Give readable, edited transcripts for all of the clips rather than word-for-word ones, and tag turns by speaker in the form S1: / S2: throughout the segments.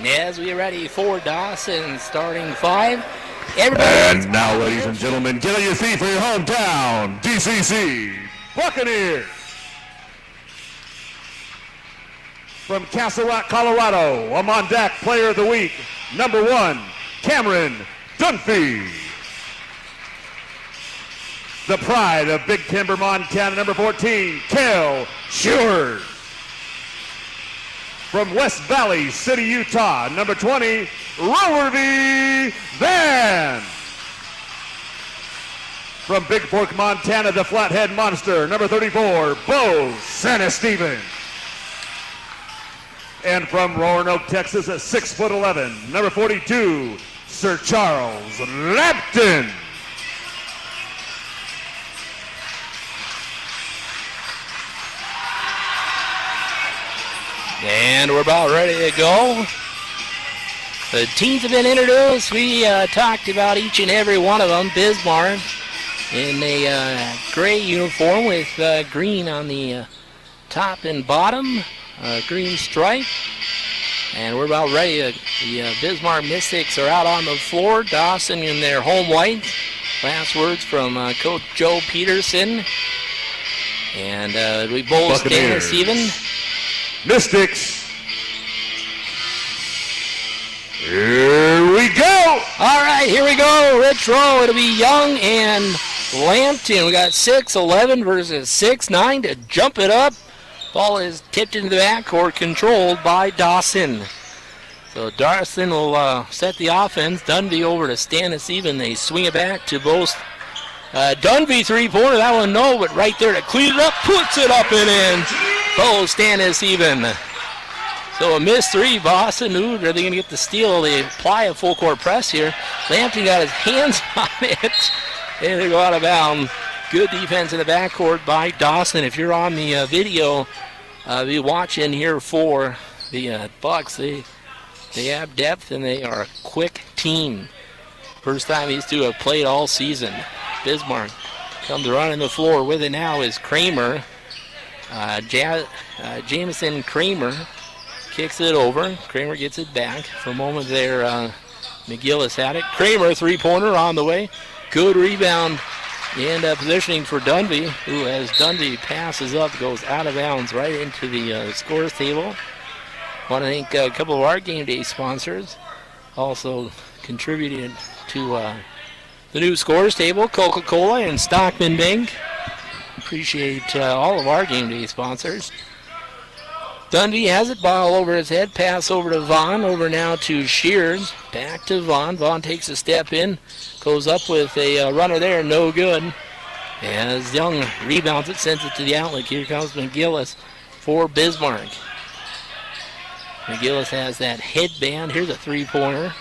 S1: As we are ready for Dawson, starting 5.
S2: And now, ladies and gentlemen, get on your feet for your hometown, DCC Buccaneers. From Castle Rock, Colorado, a Mondac Player of the Week, number 1, Cameron Dunphy. The pride of Big Timber, Montana, number 14, Cale Sheward. From West Valley City, Utah, number 20, Rowerby Van. From Big Fork, Montana, the Flathead Monster, number 34, Bo Sanesteven. And from Roanoke, Texas, at 6'11", number 42, Sir Charles Lampton.
S1: And we're about ready to go. The teams have been introduced. We talked about each and every one of them. Bismarck in a gray uniform with green on the top and bottom, green stripe. And we're about ready. The Bismarck Mystics are out on the floor. Dawson in their home whites. Last words from Coach Joe Peterson. And we both stand us even.
S2: Mystics. Here we go.
S1: All right, here we go. Rich roll. It'll be Young and Lampton. We got 6'11" versus 6'9" to jump it up. Ball is tipped into the backcourt, controlled by Dawson. So Dawson will set the offense. Dunphy over to Stanisiven. They swing it back to both. Dunphy three-pointer. That one no, but right there to clean it up, puts it up and in. Bo Stanisiven. So a missed three. Boston, are they going to get the steal? They apply a full-court press here. Lampton got his hands on it, and they go out of bounds. Good defense in the backcourt by Dawson. If you're on the video, be watching here for the Bucs. They have depth, and they are a quick team. First time these two have played all season. Bismarck comes running the floor. With it now is Kramer. Jameson Kramer kicks it over. Kramer gets it back. For a moment there, McGillis had it. Kramer, three-pointer on the way. Good rebound and positioning for Dunphy, who, as Dunphy passes up, goes out of bounds right into the scores table. Want to thank a couple of our game day sponsors. Also contributed to the new scores table, Coca-Cola and Stockman Bank. Appreciate all of our game day sponsors. Dunphy has it, ball over his head, pass over to Vaughn, over now to Shears, back to Vaughn. Vaughn takes a step in, goes up with a runner there, no good. As Young rebounds it, sends it to the outlet. Here comes McGillis for Bismarck. McGillis has that headband. Here's a three-pointer.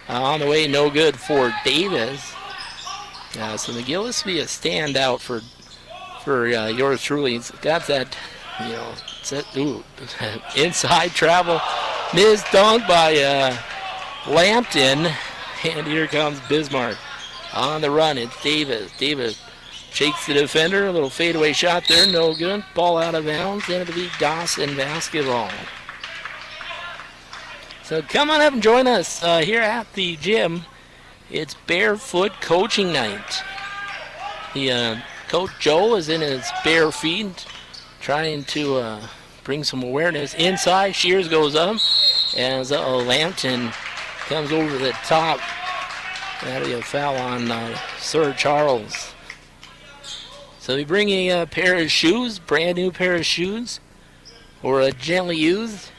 S1: On the way, no good for Davis. So McGillis will be a standout for yours truly. He's got that, inside travel. Missed dunk by Lampton. And here comes Bismarck. On the run, it's Davis. Davis shakes the defender. A little fadeaway shot there, no good. Ball out of bounds. Then it'll be Dawson basketball. So come on up and join us here at the gym. It's barefoot coaching night. Coach Joe is in his bare feet, trying to bring some awareness inside. Shears goes up as Lampton comes over the top. That'll be a foul on Sir Charles. So we bring a pair of shoes, brand new pair of shoes, or gently used.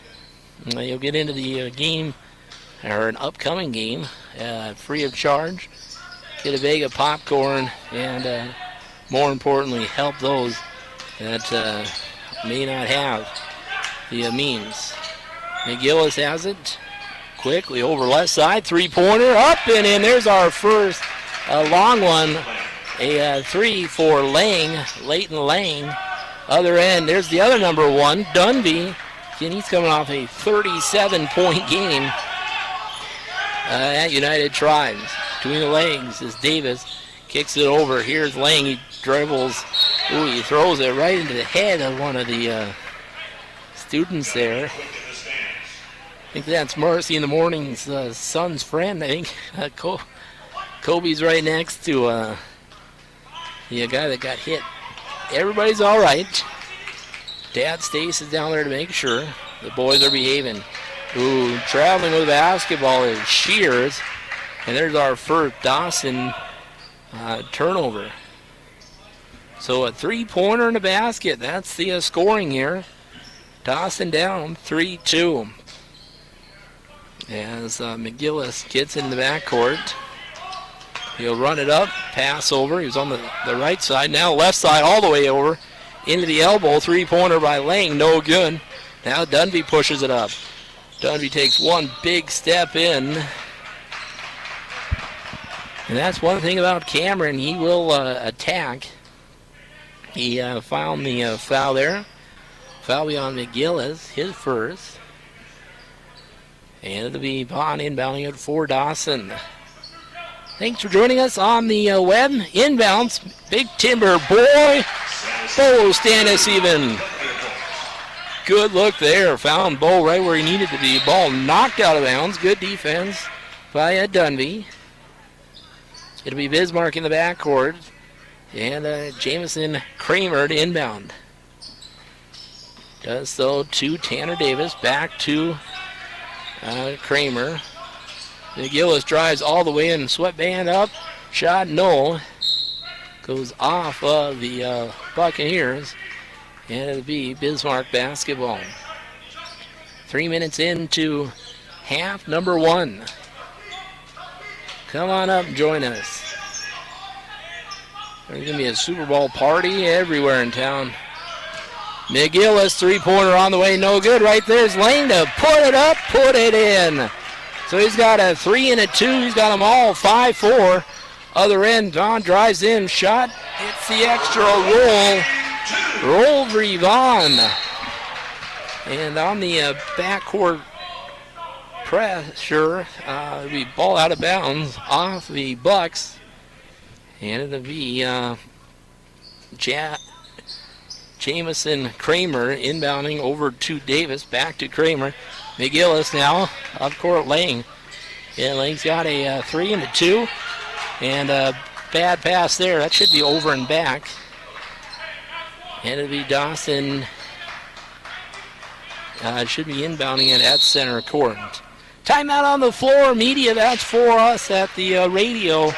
S1: You'll get into the game, or an upcoming game, free of charge. Get a bag of popcorn, and more importantly, help those that may not have the means. McGillis has it. Quickly over left side, three-pointer, up and in. There's our first long one. A three for Leighton Lang. Other end, there's the other number one, Dunphy. And he's coming off a 37-point game at United Tribes. Between the legs is Davis. Kicks it over. Here's Lang. He dribbles. Ooh, he throws it right into the head of one of the students there. think that's Mercy in the Morning's son's friend. I think Kobe's right next to the guy that got hit. Everybody's all right. Dad Stace is down there to make sure the boys are behaving. Ooh, traveling with the basketball is Shears. And there's our first Dawson turnover. So a three-pointer in the basket. That's the scoring here. Dawson down 3-2. As McGillis gets in the backcourt. He'll run it up, pass over. He was on the right side. Now left side all the way over. Into the elbow. Three-pointer by Lang. No good. Now Dunby pushes it up. Dunby takes one big step in. And that's one thing about Cameron. He will attack. He found the foul there. Foul beyond McGillis, his first. And it'll be Vaughn inbounding it for Dawson. Thanks for joining us on the web. Inbounds, Big Timber boy. Bo Stannis even. Good look there. Found Bo right where he needed to be. Ball knocked out of bounds. Good defense by Dunby. It'll be Bismarck in the backcourt. And Jamison Kramer to inbound. Does so to Tanner Davis. Back to Kramer. McGillis drives all the way in. Sweatband up. Shot no. Goes off of the Buccaneers. And it'll be Bismarck basketball. 3 minutes into half number 1. Come on up and join us. There's going to be a Super Bowl party everywhere in town. McGillis, three-pointer on the way, no good. Right there's Lane to put it up, put it in. So he's got a 3 and a 2. He's got them all 5-4. Other end, Vaughn drives in, shot. It's the extra roll. Roll for Vaughn. And on the backcourt pressure, the ball out of bounds off the Bucs. And it'll be Jamison Kramer inbounding over to Davis. Back to Kramer. McGillis now up court Lang. Yeah, Lang's got a 3 and a 2. And a bad pass there. That should be over and back. And it'll be Dawson. Should be inbounding it at center court. Timeout on the floor. Media, that's for us at the radio.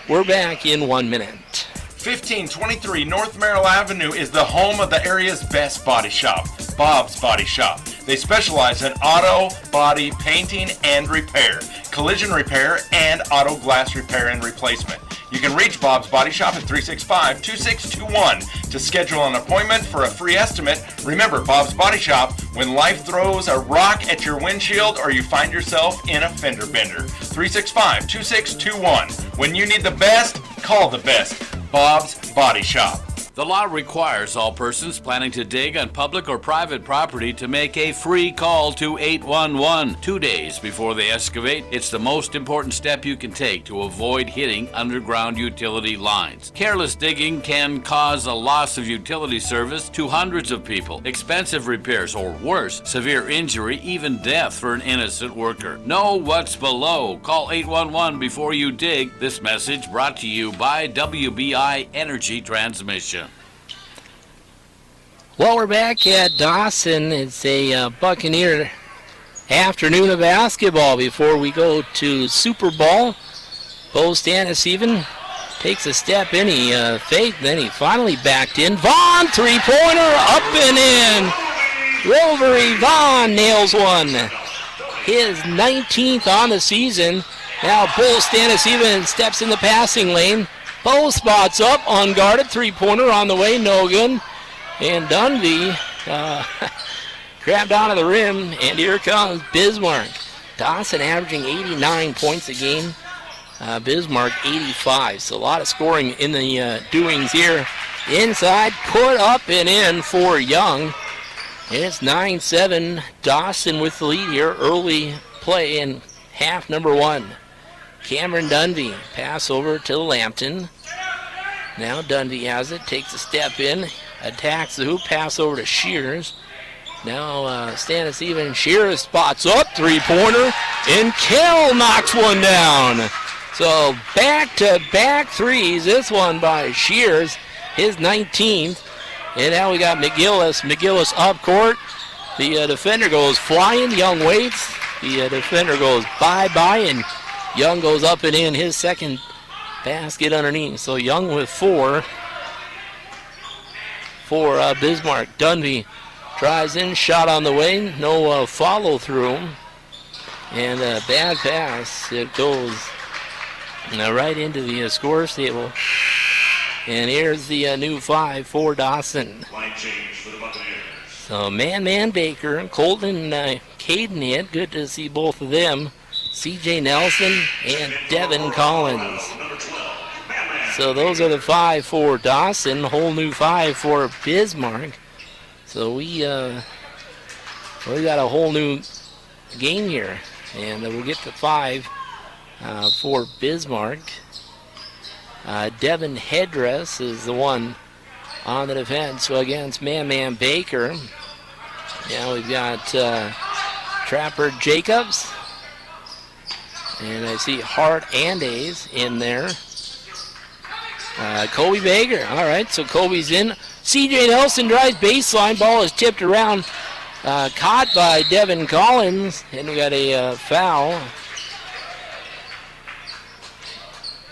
S1: We're back in 1 minute.
S3: 1523 North Merrill Avenue is the home of the area's best body shop, Bob's Body Shop. They specialize in auto, body, painting, and repair, collision repair, and auto glass repair and replacement. You can reach Bob's Body Shop at 365-2621 to schedule an appointment for a free estimate. Remember, Bob's Body Shop, when life throws a rock at your windshield or you find yourself in a fender bender. 365-2621. When you need the best, call the best. Bob's Body Shop.
S4: The law requires all persons planning to dig on public or private property to make a free call to 811 2 days before they excavate. It's the most important step you can take to avoid hitting underground utility lines. Careless digging can cause a loss of utility service to hundreds of people, expensive repairs, or worse, severe injury, even death for an innocent worker. Know what's below. Call 811 before you dig. This message brought to you by WBI Energy Transmission.
S1: Well, we're back at Dawson. It's a Buccaneer afternoon of basketball before we go to Super Bowl. Bo Stannis even takes a step in. He faked, then he finally backed in. Vaughn, three-pointer, up and in. Rovery Vaughn nails one. His 19th on the season. Now Bo Stannis even steps in the passing lane. Bo spots up, unguarded, three-pointer on the way, no good. And Dunby grabbed onto the rim, and here comes Bismarck. Dawson averaging 89 points a game. Bismarck 85. So a lot of scoring in the doings here. Inside, put up and in for Young. And it's 9-7. Dawson with the lead here. Early play in half number 1. Cameron Dunby, pass over to Lampton. Now Dunby has it, takes a step in, attacks the hoop, pass over to Shears. Now Stannis even Shears spots up, three-pointer, and Kell knocks one down. So back-to-back threes, this one by Shears, his 19th. And now we got McGillis up court. The defender goes flying, Young waits. The defender goes bye-bye, and Young goes up and in, his second basket underneath. So Young with 4 for Bismarck. Dunby drives in, shot on the way, no follow through. And a bad pass. It goes right into the scores table. And here's the new 5 for Dawson.
S2: Line change for the Buccaneers.
S1: So man Baker, Colton Caden hit. Good to see both of them. C.J. Nelson and Devin Collins. So those are the 5 for Dawson. Whole new 5 for Bismarck. So we got a whole new game here. And we'll get the 5 for Bismarck. Devin Headdress is the one on the defense against man Baker. Now we've got Trapper Jacobs. And I see Hart Andes in there. Kobe Baker. All right, so Kobe's in. C.J. Nelson drives baseline. Ball is tipped around. Caught by Devin Collins. And we got a foul.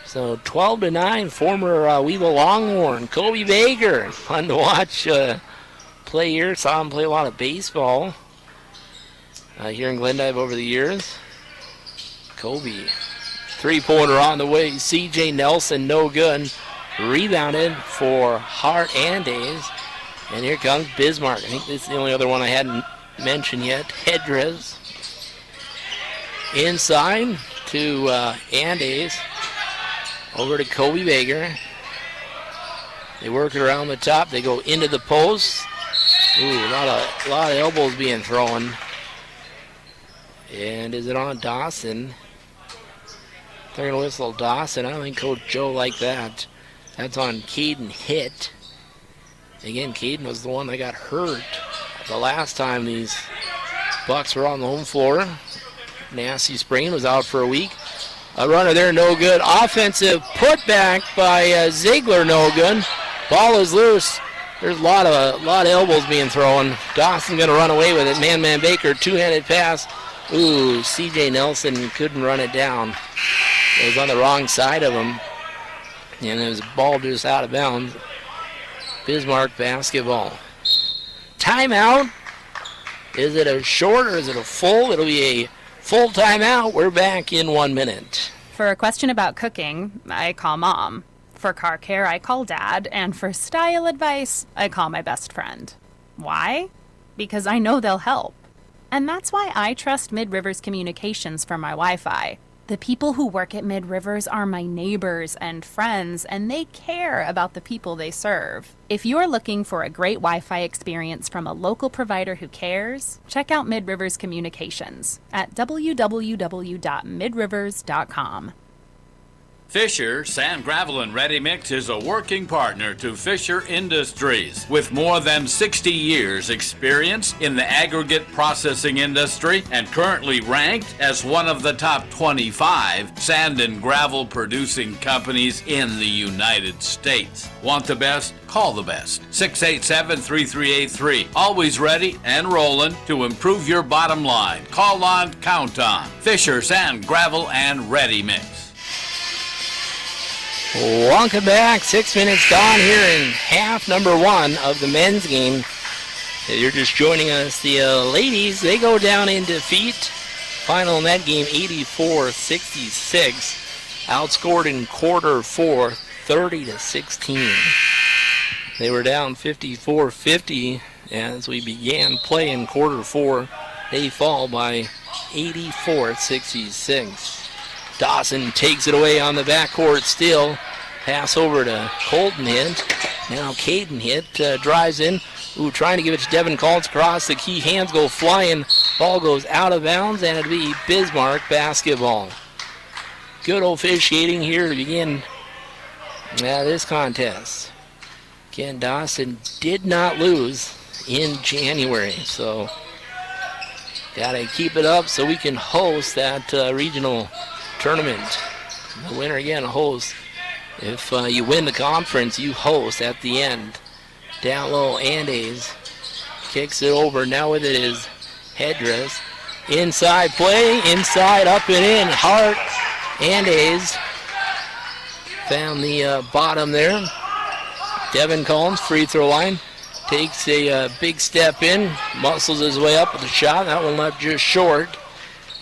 S1: So 12-9, former Weevil Longhorn. Kobe Baker. Fun to watch play here. Saw him play a lot of baseball here in Glendive over the years. Kobe. Three-pointer on the way. C.J. Nelson, no good. Rebounded for Hart Andes. And here comes Bismarck. I think this is the only other one I hadn't mentioned yet. Headdress. Inside to Andes. Over to Kobe Baker. They work it around the top. They go into the post. Ooh, a lot of elbows being thrown. And is it on Dawson? They're going to whistle Dawson. I don't think Coach Joe liked that. That's on Caden Hitt. Again, Caden was the one that got hurt the last time these Bucs were on the home floor. Nasty sprain, was out for a week. A runner there, no good. Offensive putback by Ziegler, no good. Ball is loose. There's a lot of elbows being thrown. Dawson going to run away with it. Man Baker, two-handed pass. Ooh, C.J. Nelson couldn't run it down. It was on the wrong side of him. And it was a ball just out of bounds. Bismarck basketball. Timeout. Is it a short or is it a full? It'll be a full timeout. We're back in 1 minute.
S5: For a question about cooking, I call Mom. For car care, I call Dad. And for style advice, I call my best friend. Why? Because I know they'll help. And that's why I trust Mid-Rivers Communications for my Wi-Fi. The people who work at Mid-Rivers are my neighbors and friends, and they care about the people they serve. If you're looking for a great Wi-Fi experience from a local provider who cares, check out Mid-Rivers Communications at www.midrivers.com.
S4: Fisher Sand, Gravel, and Ready Mix is a working partner to Fisher Industries. With more than 60 years experience in the aggregate processing industry and currently ranked as one of the top 25 sand and gravel producing companies in the United States. Want the best? Call the best. 687-3383. Always ready and rolling to improve your bottom line. Call on, count on. Fisher Sand, Gravel, and Ready Mix.
S1: Welcome back. 6 minutes gone here in half number 1 of the men's game. If you're just joining us, the ladies, they go down in defeat. Final in that game, 84-66. Outscored in quarter 4, 30-16. They were down 54-50 as we began play in quarter 4. They fall by 84-66. Dawson takes it away on the backcourt still. Pass over to Colton Hitt. Now Caden Hitt drives in. Ooh, trying to give it to Devin Collins across the key. Hands go flying. Ball goes out of bounds, and it'll be Bismarck basketball. Good officiating here to begin this contest. Ken Dawson did not lose in January. So got to keep it up so we can host that regional tournament. The winner again hosts. If you win the conference, you host at the end. Down low, Andes kicks it over. Now with it is Headdress. Inside play, inside, up and in. Hart, Andes found the bottom there. Devin Collins, free throw line, takes a big step in, muscles his way up with a shot. That one left just short.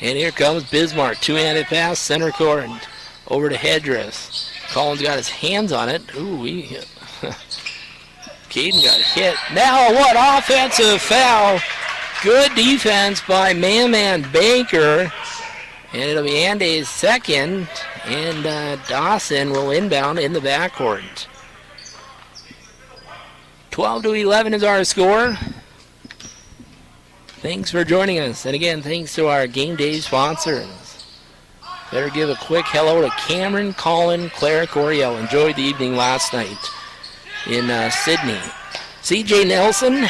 S1: And here comes Bismarck, two-handed pass, center court, over to Headdress. Collins got his hands on it. Ooh, Caden got hit. Now what offensive foul. Good defense by Man Baker. And it'll be Andes second. And Dawson will inbound in the backcourt. 12-11 is our score. Thanks for joining us. And again, thanks to our game day sponsors. Better give a quick hello to Cameron, Colin, Claire, Coriel. Enjoyed the evening last night in Sydney. CJ Nelson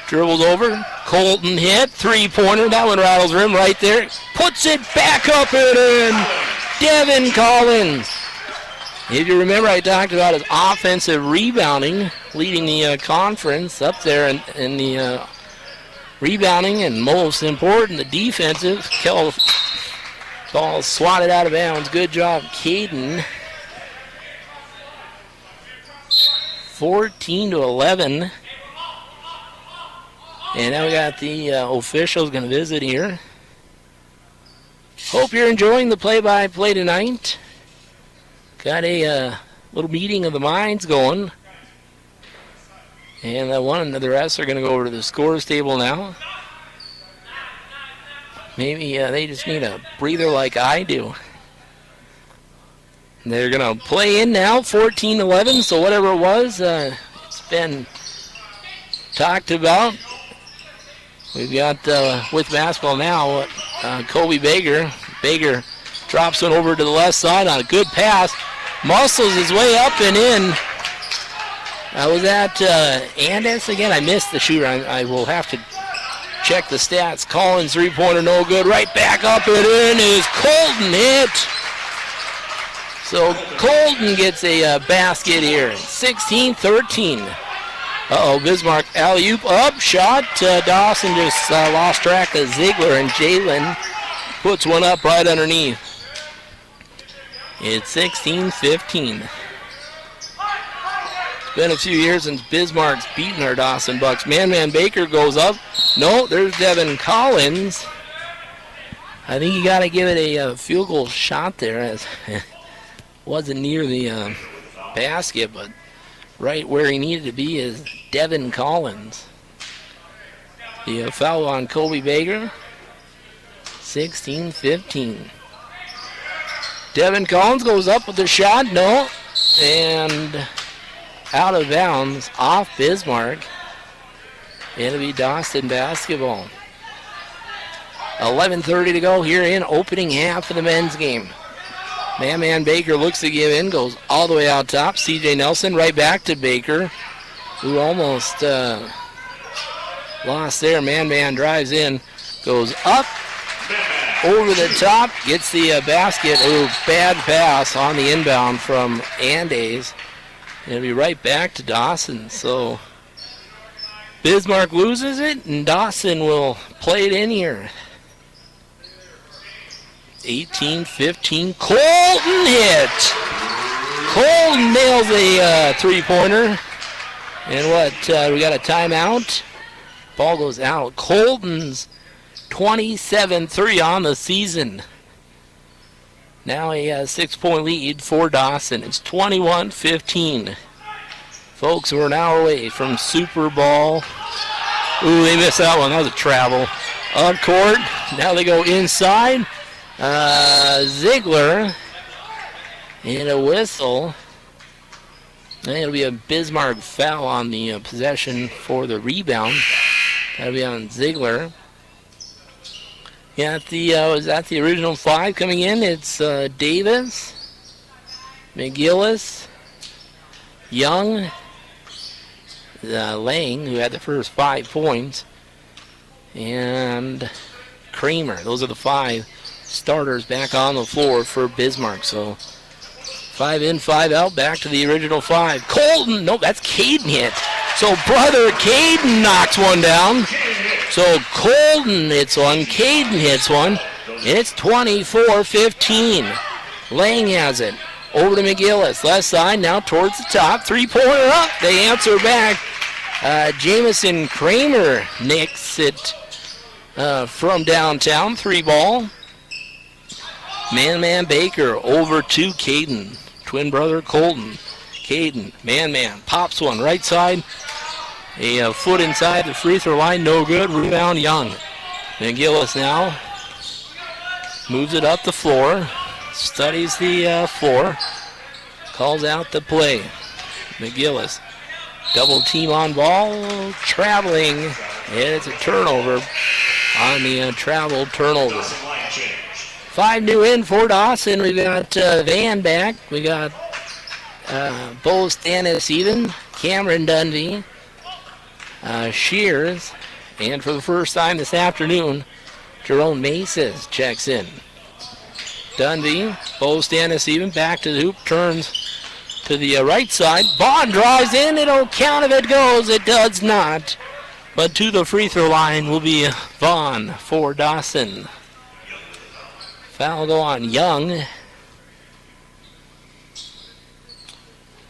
S1: dribbles over. Colton hit. Three-pointer. That one rattles rim right there. Puts it back up and in. Devin Collins. If you remember, I talked about his offensive rebounding, leading the conference up there in the rebounding, and most important, the defensive. Ball swatted out of bounds. Good job, Caden. 14-11. And now we got the officials going to visit here. Hope you're enjoying the play-by-play tonight. Got a little meeting of the minds going. And one and the rest are going to go over to the scores table now. Maybe they just need a breather like I do. And they're going to play in now, 14-11. So whatever it was, it's been talked about. We've got, with basketball now, Kobe Baker. Baker drops one over to the left side on a good pass. Muscles his way up and in. Was that Andes again? I missed the shooter. I will have to check the stats. Collins three-pointer, no good. Right back up and in is Colton hit. So Colton gets a basket here. 16-13. Bismarck alley-oop up, shot. Dawson just lost track of Ziegler, and Jalen puts one up right underneath. It's 16-15. It's been a few years since Bismarck's beaten our Dawson Bucks. Man Baker goes up. No, there's Devin Collins. I think you got to give it a field goal shot there, as wasn't near the basket, but right where he needed to be is Devin Collins. The foul on Kobe Baker. 16-15. Devin Collins goes up with the shot. No. And out of bounds off Bismarck. It'll be Dawson basketball. 11:30 to go here in opening half of the men's game. Man Baker looks to give in, goes all the way out top. CJ Nelson right back to Baker, who almost lost there. Man drives in, goes up, over the top, gets the basket. Ooh, bad pass on the inbound from Andes. It'll be right back to Dawson. So Bismarck loses it, and Dawson will play it in here. 18-15. Colton hit. Colton nails a three-pointer. And we got a timeout. Ball goes out. Colton's 27-3 on the season. Now a 6-point lead for Dawson. It's 21-15. Folks, we're an hour away from Super Bowl. Ooh, they missed that one. That was a travel. Up court. Now they go inside. Ziegler. And a whistle. And it'll be a Bismarck foul on the possession for the rebound. That'll be on Ziegler. Yeah, was that the original five coming in? It's Davis, McGillis, Young, Lang, who had the first 5 points, and Kramer. Those are the 5 starters back on the floor for Bismarck. So 5 in, 5 out, back to the original 5. Colton, nope, that's Caden hit. So brother Caden knocks one down. So Colton hits one, Caden hits one, and it's 24-15. Lang has it. Over to McGillis, left side, now towards the top. 3-pointer up, they answer back. Jamison Kramer nicks it from downtown, 3-ball. Man Baker over to Caden. Twin brother Colton. Caden, man, pops one right side. A foot inside the free throw line, no good. Rebound Young. McGillis now moves it up the floor. Studies the floor. Calls out the play. McGillis. Double team on ball. Traveling. And it's a turnover on the travel turnover. 5 new in for Dawson. We got Van back. We got Bo Stannis even. Cameron Dunby. Shears. And for the first time this afternoon, Jerome Maces checks in. Dunby, Bo Stannis even, back to the hoop, turns to the right side. Vaughn drives in, it'll count if it goes, it does not. But to the free throw line will be Vaughn for Dawson. Foul go on Young.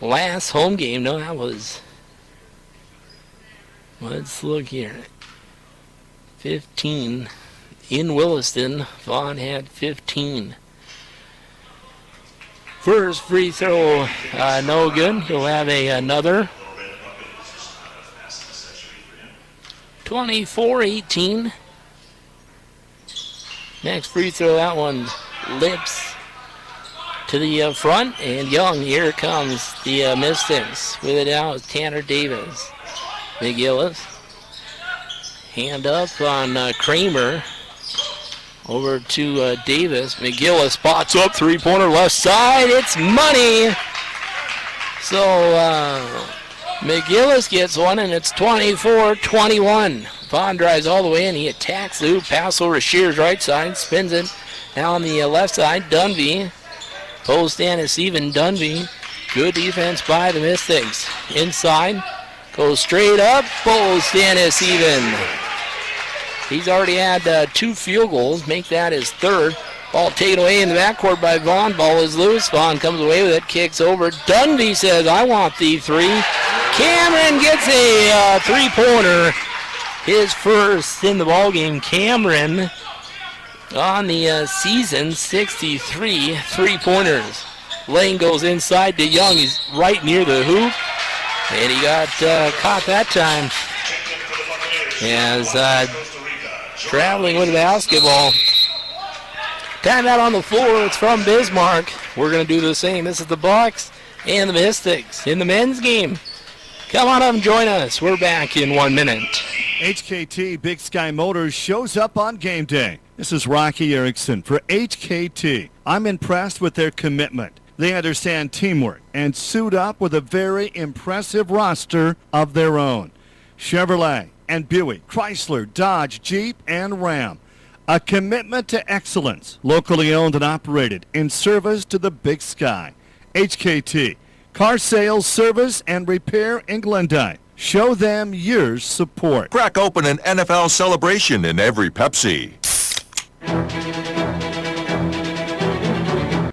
S1: Last home game, no, that was, let's look here. 15 in Williston, Vaughn had 15. First free throw, no good. He'll have another. 24-18. Next free throw, that one lips to the front. And Young, here comes the Mystics. With it out is Tanner Davis. McGillis. Hand up on Kramer. Over to Davis. McGillis spots up, 3-pointer left side. It's money. So McGillis gets one, and it's 24-21. Vaughn drives all the way in. He attacks the hoop. Pass over to Shears right side. Spins it. Now on the left side, Dunby. Post Stannis even. Dunby. Good defense by the Mystics. Inside. Goes straight up. Bo Stannis even. He's already had 2 field goals. Make that his 3rd. Ball taken away in the backcourt by Vaughn. Ball is loose. Vaughn comes away with it. Kicks over. Dunby says, I want the 3. Cameron gets a 3-pointer. His first in the ballgame. Cameron on the season, 63 3-pointers. Lane goes inside to Young. He's right near the hoop. And he got caught that time. As traveling with the basketball. Timeout on the floor. It's from Bismarck. We're going to do the same. This is the Bucs and the Mystics in the men's game. Come on up and join us. We're back in 1 minute.
S2: HKT Big Sky Motors shows up on game day. This is Rocky Erickson for HKT. I'm impressed with their commitment. They understand teamwork and suit up with a very impressive roster of their own. Chevrolet and Buick, Chrysler, Dodge, Jeep, and Ram. A commitment to excellence, locally owned and operated, in service to the Big Sky. HKT, car sales, service, and repair in Glendive. Show them your support.
S6: Crack open an NFL celebration in every Pepsi.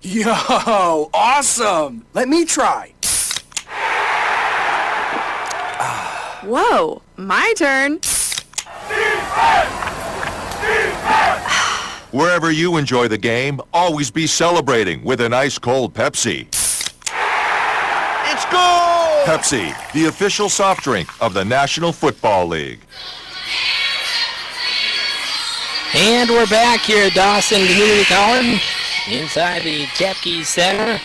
S7: Yo, awesome! Let me try.
S8: Whoa, my turn.
S6: Wherever you enjoy the game, always be celebrating with an ice cold Pepsi. It's goal! Pepsi, the official soft drink of the National Football League.
S1: And we're back here at Dawson Community College inside the Tepke Center.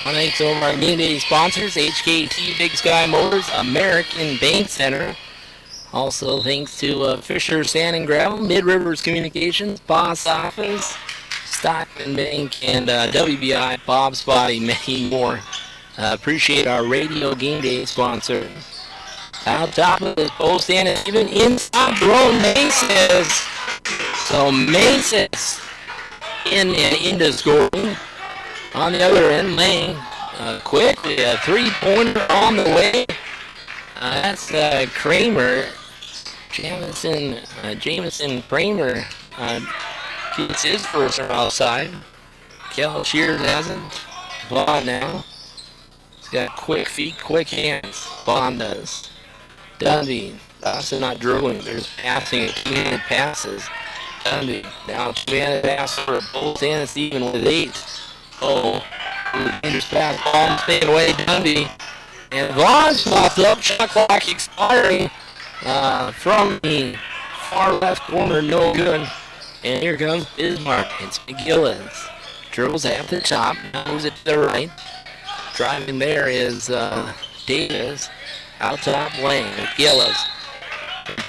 S1: Thanks to our community sponsors, HKT Big Sky Motors, American Bank Center. Also thanks to Fisher Sand and Gravel, Mid-Rivers Communications, Boss Office, Stockton Bank, and WBI, Bob's Body, many more. Appreciate our radio game day sponsors. Out top of the post and even inside Jerome Maces. So Maces in and into scoring. On the other end, Lang quickly a three-pointer on the way. That's Kramer. Jamison Kramer gets his first from outside. Kel Shears hasn't. Vaughn now. He's got quick feet, quick hands. Vaughn does. Dundee. Dawson not dribbling. There's passing, two-handed passes. Dundee. Now two-handed pass for both and Steven with 8. Oh, dangerous pass. Vaughn staying away. Dundee. And Vaughn slots up. Shot clock expiring from the far left corner. No good. And here comes Bismarck. It's McGillis. Dribbles at the top. Now moves it to the right. Driving there is Davis. Out top lane. McGillis.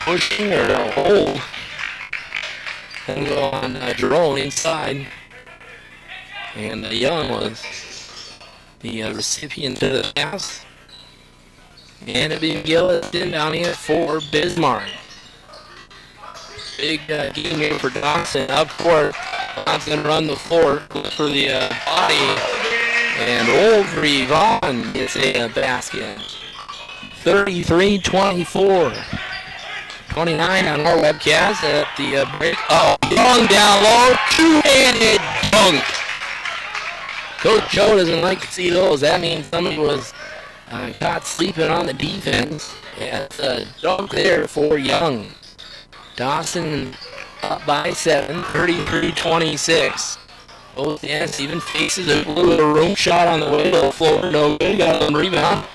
S1: Pushing or a hold. And go on Jerome inside. And Young was the recipient of the pass. And it'll be McGillis in down here for Bismarck. Big game here for Dawson. Up court. Dawson run the floor. Goes for the body. And over Vaughn gets a basket. 33-24. 29 on our webcast at the break. Oh, Young down low. Two-handed dunk. Coach Joe doesn't like to see those. That means somebody was caught sleeping on the defense. It's a dunk there for Young. Dawson up by 7, 33-26. Both ends even faces a little room shot on the way to the floor. No good. Got a rebound.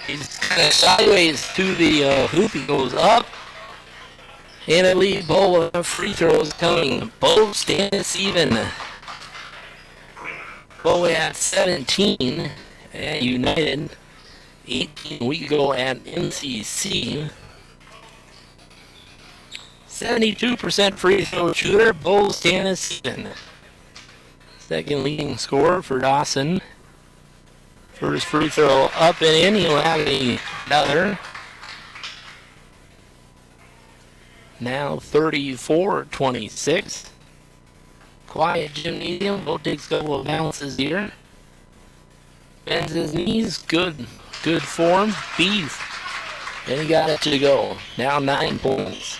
S1: He's kind of sideways to the hoop. He goes up. And a lead ball with free throws coming. Both stands even. Both at 17 at United. 18 we go at MCC. 72% free throw shooter. Both stands even. Second leading scorer for Dawson. First free throw up and in. He'll have another. Now 34-26. Quiet gymnasium. Both takes a couple of bounces here. Bends his knees. Good form. Beef. And he got it to go. Now 9 points.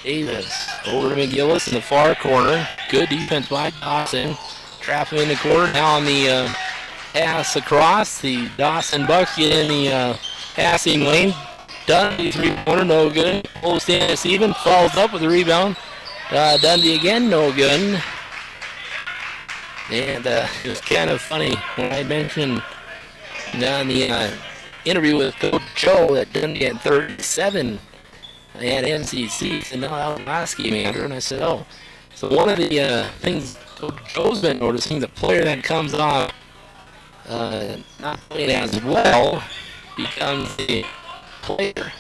S1: Davis over to McGillis in the far corner. Good defense by Dawson. Trap him in the corner. Now on the pass across. The Dawson Bucs get in the passing lane. Dundee three-pointer, no good. Full stand even. Falls up with the rebound. Dundee again, no good. And it was kind of funny when I mentioned in the interview with Coach Joe that Dundee had 37 at MCC. So no, that was last game, Andrew. And I said, oh. So one of the things Coach Joe's been noticing, the player that comes off not playing as well becomes the player.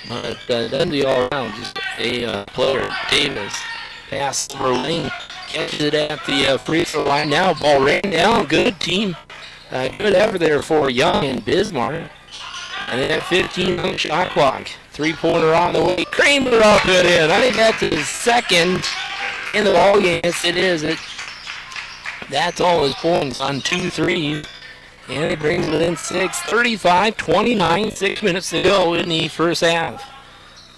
S1: But Dundee all around, just a player. Davis pass over lane, catches it at the free throw line. Now ball ran down. Good team. Good effort there for Young and Bismarck. And then at 15 on the shot clock. Three-pointer on the way. Kramer up it in. I think that's his second in the ball game. Yes, it is. That's all his points on 2 threes. And it brings it within 6. 35-29. 6 minutes to go in the first half.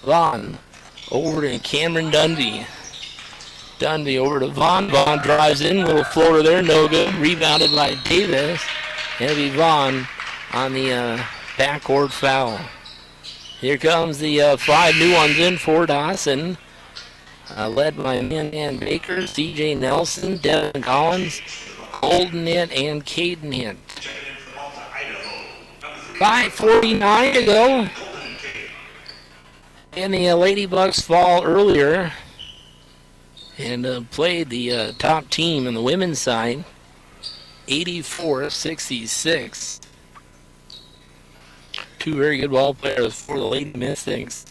S1: Vaughn over to Cameron Dundee. Dundee over to Vaughn. Vaughn drives in. Little floater there. No good. Rebounded by Davis. And it'll be Vaughn on the backcourt foul. Here comes the 5 new ones in for Dawson. Led by Min Baker, C.J. Nelson, Devin Collins, Golden Hint, and Caden Hint. 5:49 to go. And the Lady Bucs fall earlier and played the top team in the women's side, 84-66. Two very good ball players for the Lady Mystics.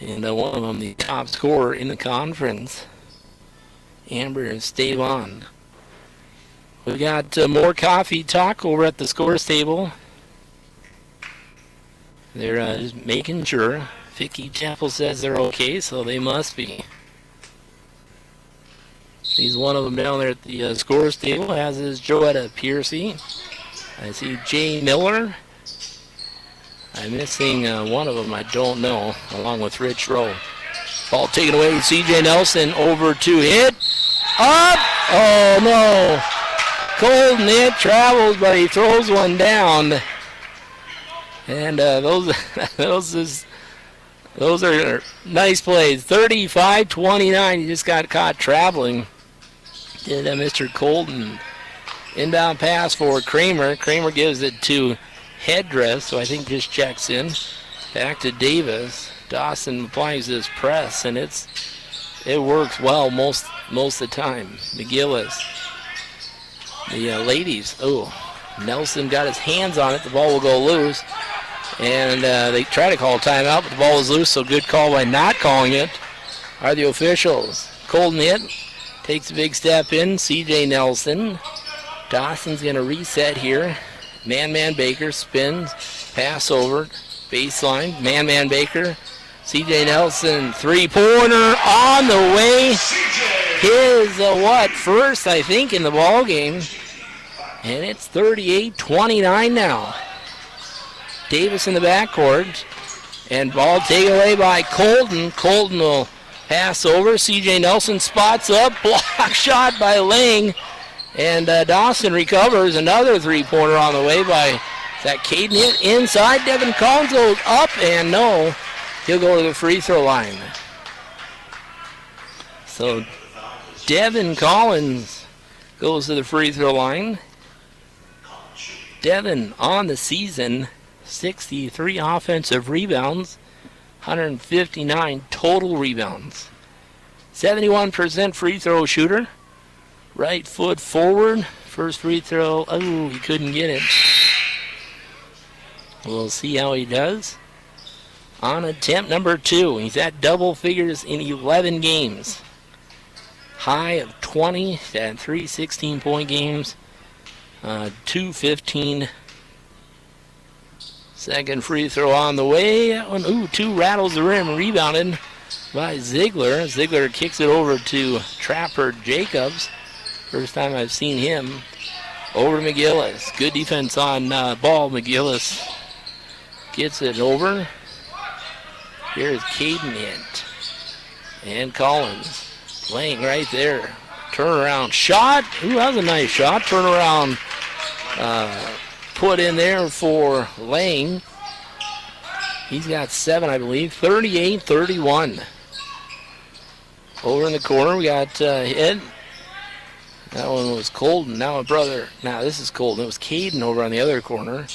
S1: And one of them the top scorer in the conference, Amber Stavon. We've got more coffee talk over at the scores table. They're just making sure. Vicky Temple says they're okay, so they must be. Sees one of them down there at the scores table, as is Joetta Piercy. I see Jay Miller. I'm missing one of them, I don't know, along with Rich Rowe. Ball taken away, CJ Nelson over to hit. Up! Oh no! Colton hit, travels, but he throws one down. And those are nice plays. 35-29, he just got caught traveling. Did Mr. Colton. Inbound pass for Kramer. Kramer gives it to Headdress, so I think just checks in. Back to Davis. Dawson applies his press, and it works well most of the time. McGillis. The ladies. Oh, Nelson got his hands on it. The ball will go loose. And they try to call timeout, but the ball is loose, so good call by not calling it are the officials. Colton hit. Takes a big step in. C.J. Nelson. Dawson's going to reset here. Man Baker spins. Pass over. Baseline. Man Baker. C.J. Nelson. Three-pointer on the way. His, first, I think, in the ball game. And it's 38-29 now. Davis in the backcourt. And ball taken away by Colton. Colton will pass over. C.J. Nelson spots up. Block shot by Lang. And Dawson recovers. Another three-pointer on the way by that Caden hit inside. Devin Collins goes up, and no. He'll go to the free throw line. So Devin Collins goes to the free throw line. Devin on the season, 63 offensive rebounds, 159 total rebounds. 71% free throw shooter. Right foot forward. First free throw. Oh, he couldn't get it. We'll see how he does. On attempt number 2. He's at double figures in 11 games. High of 20. He's had 3 16-point games. 2 15. Second free throw on the way. That one, 2 rattles the rim. Rebounded by Ziegler. Ziegler kicks it over to Trapper Jacobs. First time I've seen him. Over to McGillis. Good defense on ball. McGillis gets it over. Here's Caden hit. And Collins. Laying right there. Turnaround shot. Ooh, that was a nice shot. Turnaround put in there for Lang. He's got 7, I believe. 38-31. Over in the corner, we got Head. That one was Colton. Now this is Colton. It was Caden over on the other corner.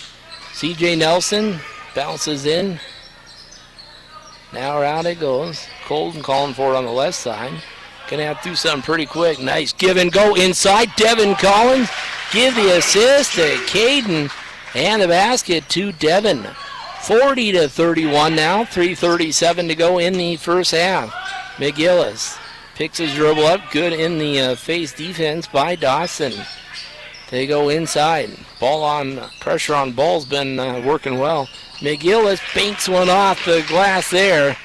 S1: C.J. Nelson bounces in. Now around it goes. Colton calling for it on the left side. Gonna have to do something pretty quick. Nice give and go inside. Devin Collins give the assist to Caden and the basket to Devin. 40-31 now. 3:37 to go in the first half. McGillis picks his dribble up. Good in the face defense by Dawson. They go inside. Pressure on ball's been working well. McGillis banks one off the glass there.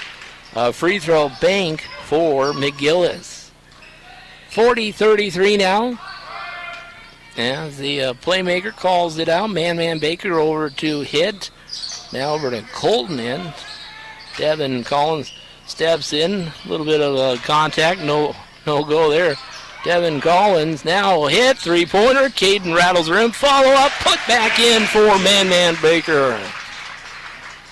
S1: Free throw bank for McGillis. 40-33 now. As the playmaker calls it out. Man Baker over to Hit. Now over to Colton in. Devin Collins steps in. A little bit of contact. No go there. Devin Collins now hit. Three-pointer. Caden rattles the rim. Follow up. Put back in for Man Baker.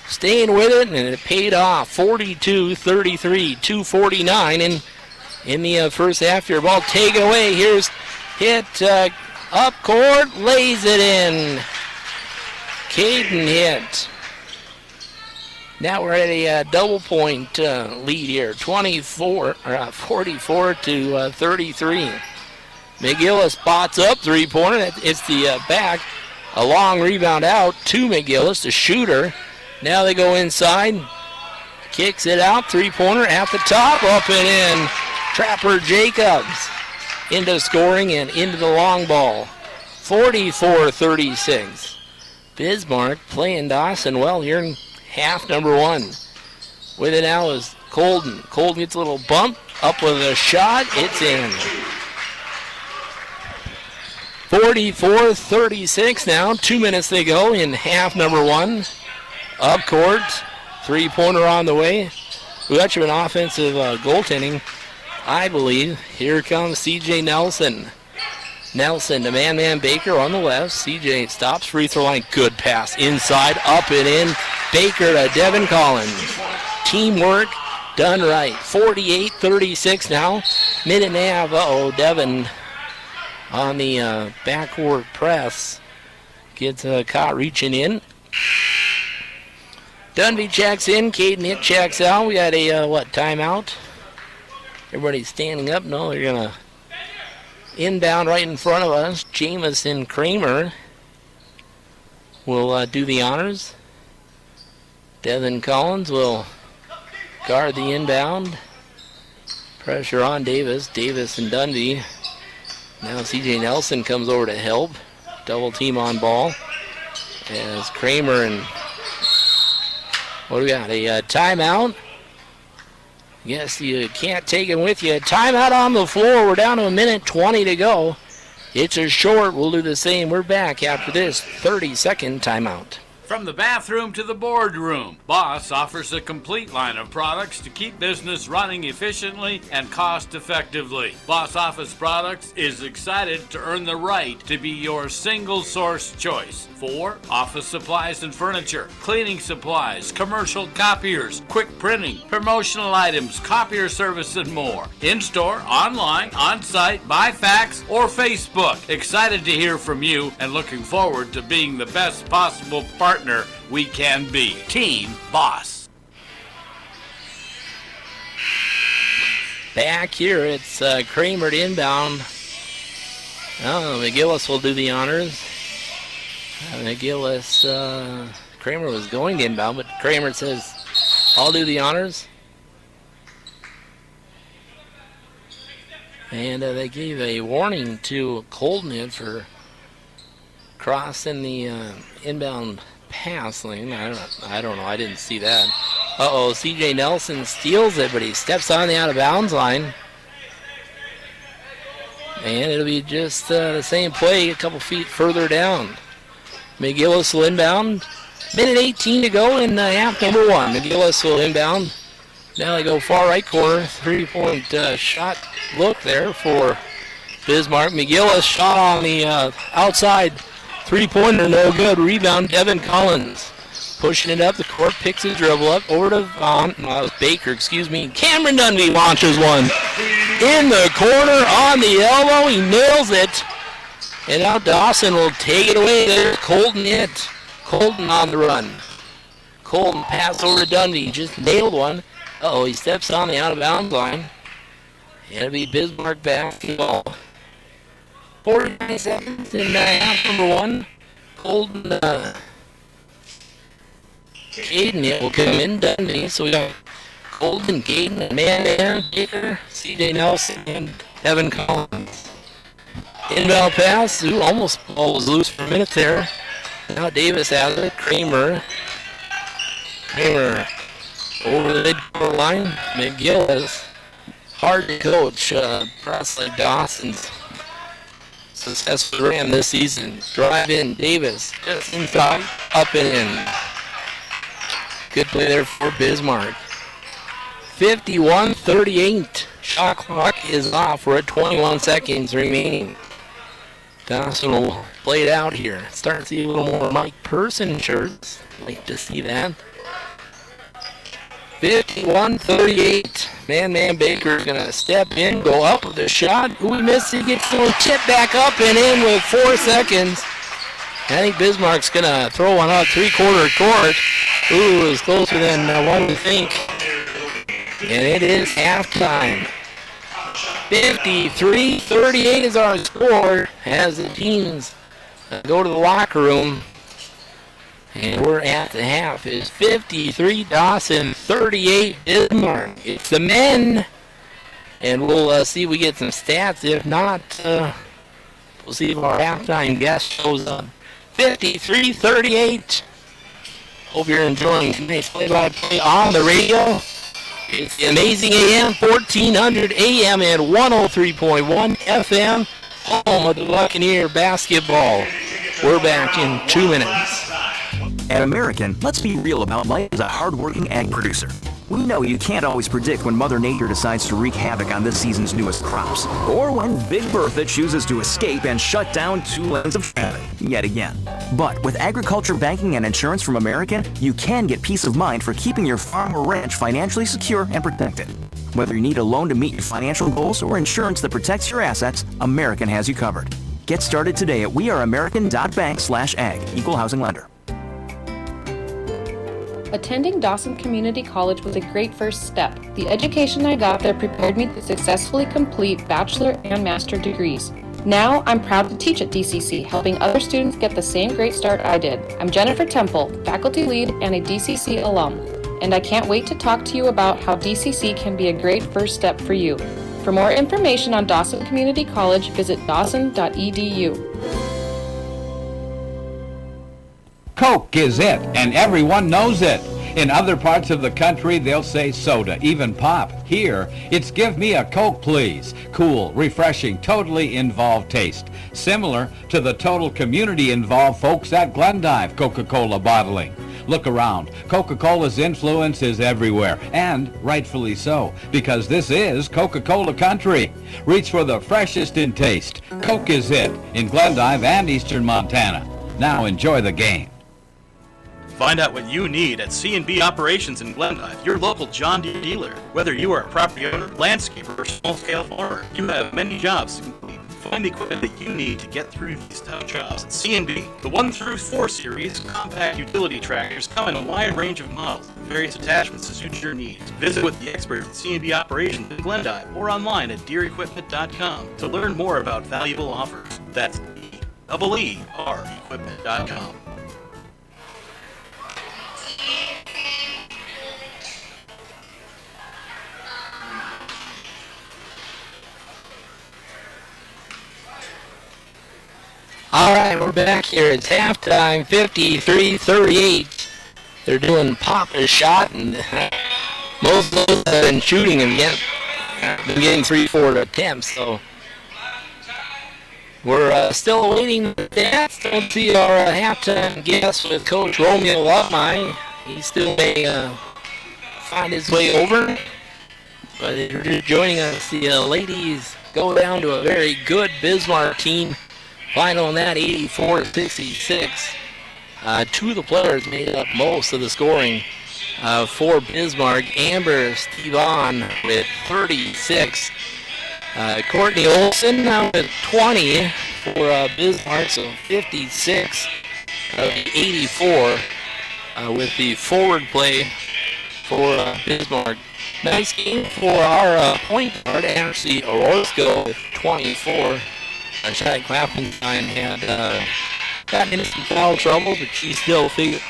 S1: Staying with it, and it paid off. 42-33. 2:49 in the first half here. Ball taken away. Here's Hit up court. Lays it in. Caden Hit. Now we're at a double point lead here, 44-33. McGillis spots up, three-pointer. It's the back. A long rebound out to McGillis, the shooter. Now they go inside. Kicks it out, three-pointer at the top, up and in. Trapper Jacobs into scoring and into the long ball. 44-36. Bismarck playing Dawson well here in half number one. With it now is Colton. Colton gets a little bump, up with a shot, it's in. 44-36 now, 2 minutes to go in half number one. Up court, three-pointer on the way. We got you an offensive goaltending, I believe. Here comes C.J. Nelson. Nelson to man Baker on the left. C.J. stops, free throw line, good pass. Inside, up and in. Baker to Devin Collins. Teamwork done right. 48-36 now. Minute and a half. Devin on the backcourt press. Gets caught reaching in. Dunby checks in. Caden Hitt checks out. We got a, timeout? Everybody's standing up. No, they're going to inbound right in front of us. Jamison Kramer will do the honors. Devin Collins will guard the inbound. Pressure on Davis. Davis and Dundee. Now C.J. Nelson comes over to help. Double team on ball. As Kramer and... What do we got? A timeout. Yes, you can't take him with you. Timeout on the floor. We're down to a minute 20 to go. It's a short. We'll do the same. We're back after this 30-second timeout.
S4: From the bathroom to the boardroom, Boss offers a complete line of products to keep business running efficiently and cost-effectively. Boss Office Products is excited to earn the right to be your single source choice for office supplies and furniture, cleaning supplies, commercial copiers, quick printing, promotional items, copier service, and more. In-store, online, on-site, by fax, or Facebook. Excited to hear from you and looking forward to being the best possible partner we can be. Team Boss.
S1: Back here, it's Kramer to inbound. McGillis will do the honors. Kramer was going to inbound, but Kramer says, I'll do the honors. And they gave a warning to Colton for crossing the inbound pass lane. I don't know. I didn't see that. C.J. Nelson steals it, but he steps on the out-of-bounds line. And it'll be just the same play a couple feet further down. McGillis will inbound. Minute 18 to go in half number one. McGillis will inbound. Now they go far right corner. Three-point shot look there for Bismarck. McGillis shot on the outside. Three-pointer, no good. Rebound, Devin Collins. Pushing it up the court, picks his dribble up, over to Baker, Cameron Dunby launches one. In the corner, on the elbow, he nails it. And now Dawson will take it away. There's Colton Hitt. Colton on the run. Colton pass over to Dunby, just nailed one. He steps on the out-of-bounds line. It'll be Bismarck basketball. 49 seconds in half number one. Colton, Caden will come in, Dundee. So we got Colton, Caden, and man, Baker, C.J. Nelson, and Devin Collins. Inbound pass. Almost ball was loose for a minute there. Now Davis has it. Kramer over the midcourt line. McGillis. Hard to coach. Presley Dawson's successful ran this season. Drive in, Davis, just inside, up and in. Good play there for Bismarck. 51-38. Shot clock is off. We're at 21 seconds remaining. Dawson will play it out here. Start to see a little more Mike Person shirts. Like to see that. 51-38. Man Baker's going to step in, go up with a shot. Who we missed? He gets a little tip back up and in with 4 seconds. I think Bismarck's going to throw one out three-quarter court. Ooh, it's closer than one would think. And it is halftime. 53-38 is our score as the teams go to the locker room. And we're at the half. It's 53 Dawson, 38 Bismarck. It's the men. And we'll see if we get some stats. If not, we'll see if our halftime guest shows up. 53-38. Hope you're enjoying tonight's play-by-play on the radio. It's the Amazing AM, 1400 AM and 103.1 FM, home of the Buccaneer basketball. We're back in 2 minutes.
S8: At American, let's be real about life as a hard-working ag producer. We know you can't always predict when Mother Nature decides to wreak havoc on this season's newest crops, or when Big Bertha chooses to escape and shut down 2 lanes of traffic yet again. But with agriculture banking and insurance from American, you can get peace of mind for keeping your farm or ranch financially secure and protected. Whether you need a loan to meet your financial goals or insurance that protects your assets, American has you covered. Get started today at weareamerican.bank/ag, equal housing lender.
S9: Attending Dawson Community College was a great first step. The education I got there prepared me to successfully complete bachelor and master degrees. Now, I'm proud to teach at DCC, helping other students get the same great start I did. I'm Jennifer Temple, faculty lead and a DCC alum, and I can't wait to talk to you about how DCC can be a great first step for you. For more information on Dawson Community College, visit dawson.edu.
S10: Coke is it, and everyone knows it. In other parts of the country, they'll say soda, even pop. Here, it's give me a Coke, please. Cool, refreshing, totally involved taste. Similar to the total community-involved folks at Glendive Coca-Cola bottling. Look around. Coca-Cola's influence is everywhere, and rightfully so, because this is Coca-Cola country. Reach for the freshest in taste. Coke is it, in Glendive and eastern Montana. Now enjoy the game.
S11: Find out what you need at C&B Operations in Glendive, your local John Deere dealer. Whether you are a property owner, landscaper, or small-scale farmer, you have many jobs to complete. Find the equipment that you need to get through these tough jobs at C&B. The 1 through 4 series compact utility tractors come in a wide range of models with various attachments to suit your needs. Visit with the experts at C&B Operations in Glendive or online at DeereEquipment.com to learn more about valuable offers. That's equipment.com.
S1: All right, we're back here. It's halftime, 53-38. They're doing pop a shot, and most of those have been shooting and been getting 3-4 attempts. So we're still awaiting the stats. Don't see our halftime guest with Coach Romeo Lutmine. He still may find his way over, but if you're just joining us, the ladies go down to a very good Bismarck team. Final on that, 84-66. 2 of the players made up most of the scoring for Bismarck. Amber Stevon with 36. Courtney Olson now with 20 for Bismarck, so 56 of the 84 with the forward play for Bismarck. Nice game for our point guard, Ashley Orozco with 24. Shai Clappenstein had gotten into some foul trouble, but she still fields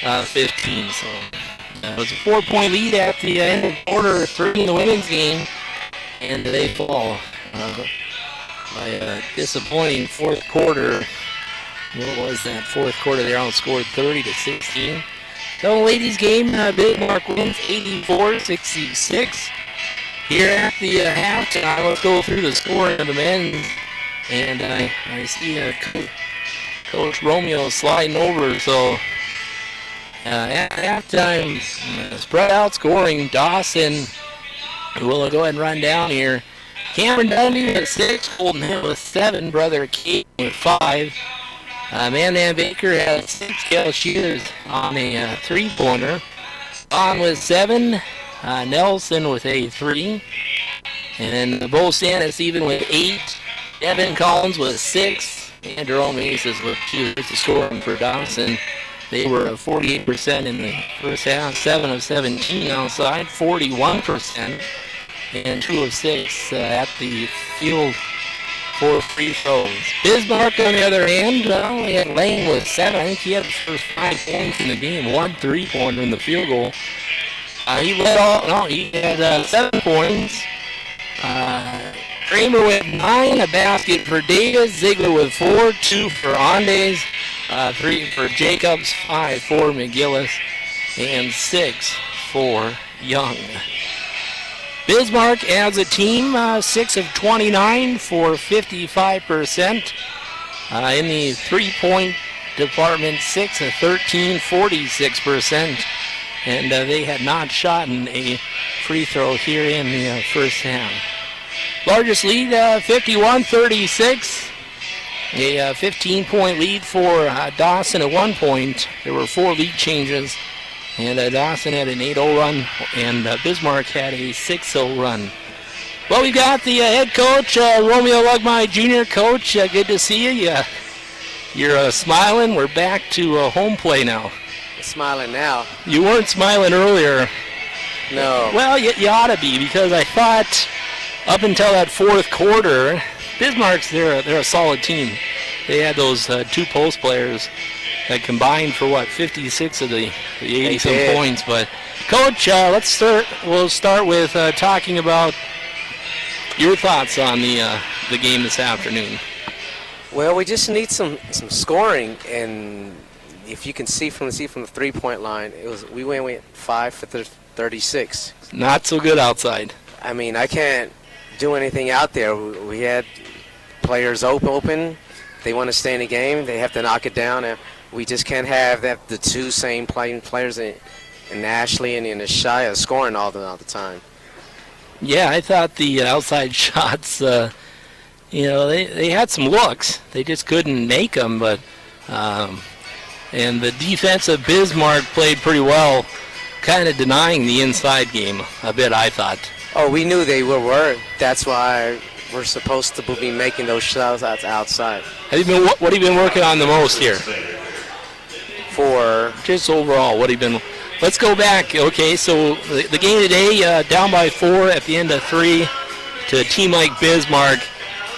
S1: 15. So it was a 4-point lead at the end of quarter 3 in the women's game, and they fall by a disappointing fourth quarter. What was that fourth quarter? They outscored 30-16. So ladies game, Bismarck wins 84-66. Here at the halftime, let's go through the scoring of the men, and I see Coach Romeo sliding over. So at halftime, spread out scoring. Dawson will go ahead and run down here. Cameron Dundee with 6, Colton Hill with 7, Brother Kate with 5. Man Baker has 6, Gail Shears on a 3-pointer. On with 7. Nelson with a 3. And then Bo Stannis even with 8. Devin Collins with 6. And Jerome Aces with 2. It's a scoring for Dawson. They were 48% in the first half, 7 of 17 outside, 41, and 2 of 6 at the field for free throws. Bismarck, on the other hand, only had Lane with 7. I think he had the first 5 points in the game, 1 3-pointer in the field goal. He had 7 points. Kramer with 9, a basket for Davis. Ziegler with 4, 2 for Andes. 3 for Jacobs, 5 for McGillis, and 6 for Young. Bismarck as a team, 6 of 29 for 55%. In the three-point department, 6 of 13, 46%. And they had not shot a free throw here in the first half. Largest lead, 51-36. A 15-point lead for Dawson at one point. There were 4 lead changes. And Dawson had an 8-0 run, and Bismarck had a 6-0 run. Well, we've got the head coach, Romeo Lugmai Jr. Coach. Good to see you. You're smiling. We're back to home play now.
S12: Smiling now.
S1: You weren't smiling earlier.
S12: No.
S1: Well, you ought to be, because I thought up until that fourth quarter, Bismarck's they're a solid team. They had those 2 post players that combined for 56 of the 80-some points. But Coach, we'll start with talking about your thoughts on the game this afternoon.
S12: Well, we just need some scoring, and if you can see from the 3-point line, we went 5 for 36.
S1: Not so good outside.
S12: I mean, I can't do anything out there. We had players open. They want to stay in the game. They have to knock it down. And we just can't have the 2 same players in Ashley and in Ashaya scoring all the time.
S1: Yeah, I thought the outside shots, they had some looks. They just couldn't make them. But and the defense of Bismarck played pretty well, kind of denying the inside game a bit, I thought.
S12: Oh, we knew they were. That's why we're supposed to be making those shots outside.
S1: What have you been working on the most here?
S12: For
S1: just overall, what have you been? Let's go back. Okay, so the game today, down by 4 at the end of 3 to a team like Bismarck.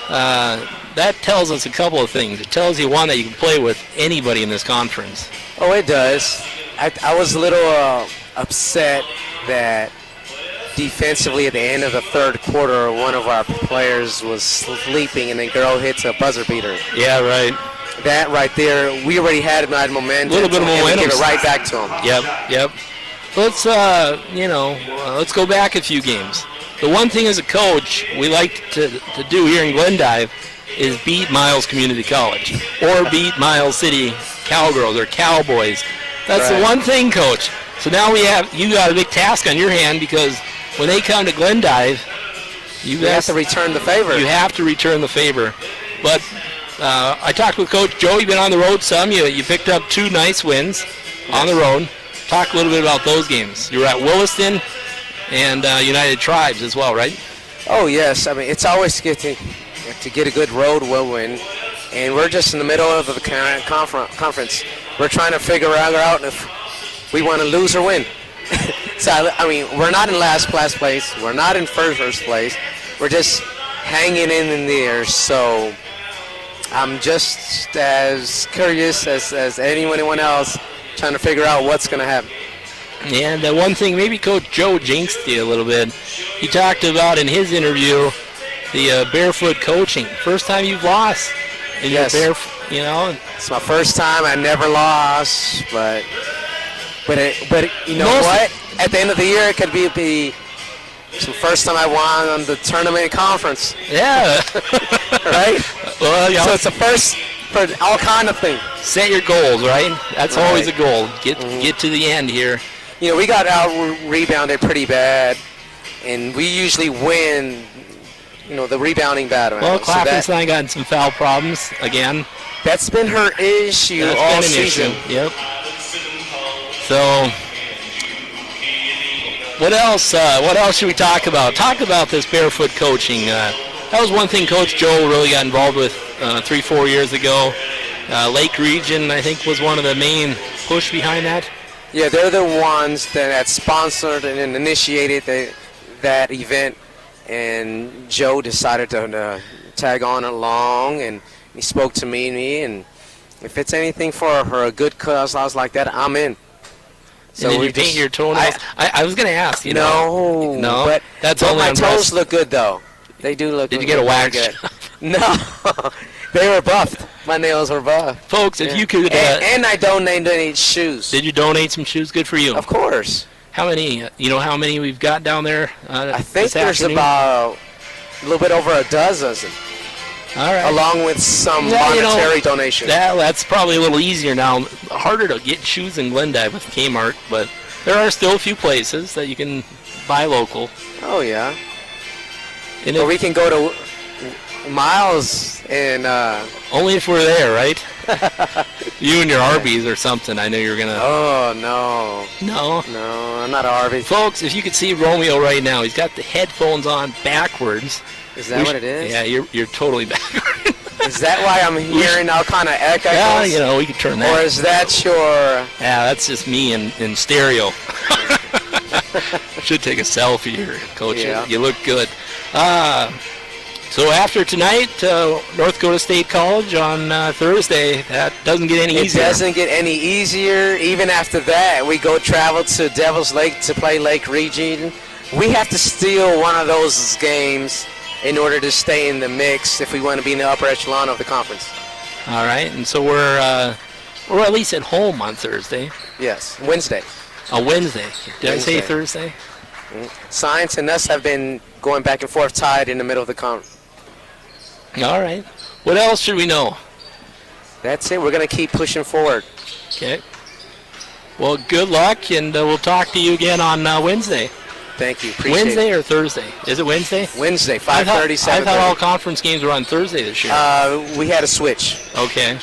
S1: That tells us a couple of things. It tells you, one, that you can play with anybody in this conference.
S12: Oh, it does. I was a little upset that defensively at the end of the third quarter, one of our players was sleeping and the girl hits a buzzer beater.
S1: Yeah, right.
S12: That right there, we already had momentum.
S1: A little bit of momentum.
S12: Give it right back to them.
S1: Yep. Let's let's go back a few games. The one thing as a coach we like to do here in Glendive is beat Miles Community College or beat Miles City Cowgirls or Cowboys. That's right. The one thing, Coach. So now you got a big task on your hand, because when they come to Glendive, you
S12: have to return the favor.
S1: You have to return the favor. But I talked with Coach Joe. You've been on the road some. You picked up 2 nice wins on the road. Talk a little bit about those games. You were at Williston and United Tribes as well, right?
S12: Oh, yes. I mean, it's always good to get a good road win. And we're just in the middle of the conference. We're trying to figure out if we want to lose or win. So, I mean, we're not in last place. We're not in first place. We're just hanging in there. So I'm just as curious as anyone else, trying to figure out what's going to happen.
S1: And one thing, maybe Coach Joe jinxed you a little bit. He talked about in his interview the barefoot coaching. First time you've lost in your barefoot,
S12: It's my first time. I never lost, but you know what? At the end of the year, it could be the first time I won on the tournament conference.
S1: Yeah.
S12: Right?
S1: Well,
S12: so it's the first for all kind of things.
S1: Set your goals, right? That's always a goal. Get to the end here.
S12: We got out-rebounded pretty bad, and we usually win, the rebounding battle.
S1: Well, Clappenstein got in some foul problems again.
S12: That's been her issue all season.
S1: Yep. So, what else? What else should we talk about? Talk about this barefoot coaching. That was one thing Coach Joe really got involved with 3-4 years ago. Lake Region, I think, was one of the main push behind that.
S12: Yeah, they're the ones that sponsored and initiated that event, and Joe decided to tag on along, and he spoke to me, and if it's anything for a good cause like that, I'm in.
S1: So and then you paint your toenails. I was going to ask,
S12: No,
S1: but that's only
S12: my toes look good, though. They do look good.
S1: Did you get a wax?
S12: No. They were buffed. My nails were buffed.
S1: Folks, if you could...
S12: and I donated shoes.
S1: Did you donate some shoes? Good for you.
S12: Of course.
S1: How many? You know how many we've got down there?
S12: I think there's about a little bit over a dozen.
S1: All right.
S12: Along with some monetary donations.
S1: That's probably a little easier now. Harder to get shoes in Glendive with Kmart, but there are still a few places that you can buy local.
S12: Oh, yeah. Or we can go to Miles and...
S1: Only if we're there, right? You and your Arby's or something. I know you're going to...
S12: Oh, no.
S1: No?
S12: No, I'm not an Arby's.
S1: Folks, if you could see Romeo right now, he's got the headphones on backwards.
S12: Is that what it is?
S1: Yeah, you're totally backwards.
S12: Is that why I'm hearing all kind of echoes?
S1: Yeah, you know, we could turn that.
S12: Or is that your...
S1: Yeah, that's just me in stereo. Should take a selfie here, Coach.
S12: Yeah.
S1: You look good. So after tonight, North Dakota State College on Thursday. That doesn't get any easier.
S12: It doesn't get any easier. Even after that, we go travel to Devil's Lake to play Lake Region. We have to steal one of those games in order to stay in the mix if we want to be in the upper echelon of the conference.
S1: All right, and so we're at least at home on Thursday.
S12: Yes, Wednesday.
S1: Wednesday. Did I say Thursday?
S12: Science and us have been going back and forth tied in the middle of the conference.
S1: All right. What else should we know?
S12: That's it. We're going to keep pushing forward.
S1: Okay. Well, good luck, and we'll talk to you again on Wednesday.
S12: Thank you. Appreciate
S1: Wednesday or Thursday? Is it Wednesday?
S12: Wednesday, 5:30, 7:30.
S1: I thought all conference games were on Thursday this year.
S12: We had a switch.
S1: Okay.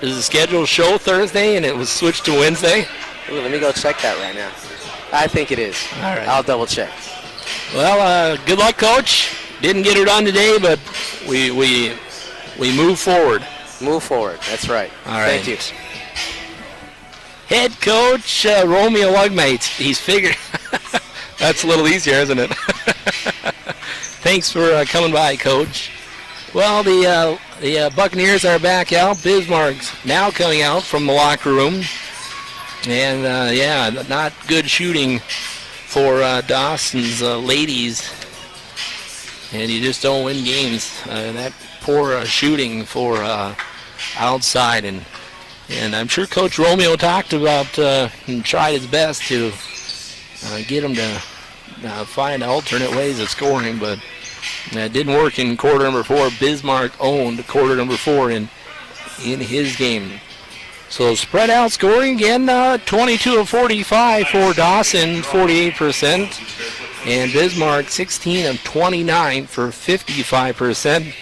S1: Does the schedule show Thursday and it was switched to Wednesday?
S12: Ooh, let me go check that right now. I think it is.
S1: All right.
S12: I'll double check.
S1: Well, good luck, Coach. Didn't get her done today, but we move forward.
S12: Move forward. That's right.
S1: All right.
S12: Thank you.
S1: Head coach Romeo Lugmates. He's figured. That's a little easier, isn't it? Thanks for coming by, Coach. Well, the Buccaneers are back out. Bismarck's now coming out from the locker room. And, not good shooting for Dawson's ladies. And you just don't win games. That poor shooting for outside. And I'm sure Coach Romeo talked about and tried his best to get them to find alternate ways of scoring, but it didn't work in quarter number 4. Bismarck owned quarter number 4 in his game. So spread out scoring again, 22 of 45 for Dawson, 48%, and Bismarck 16 of 29 for 55%.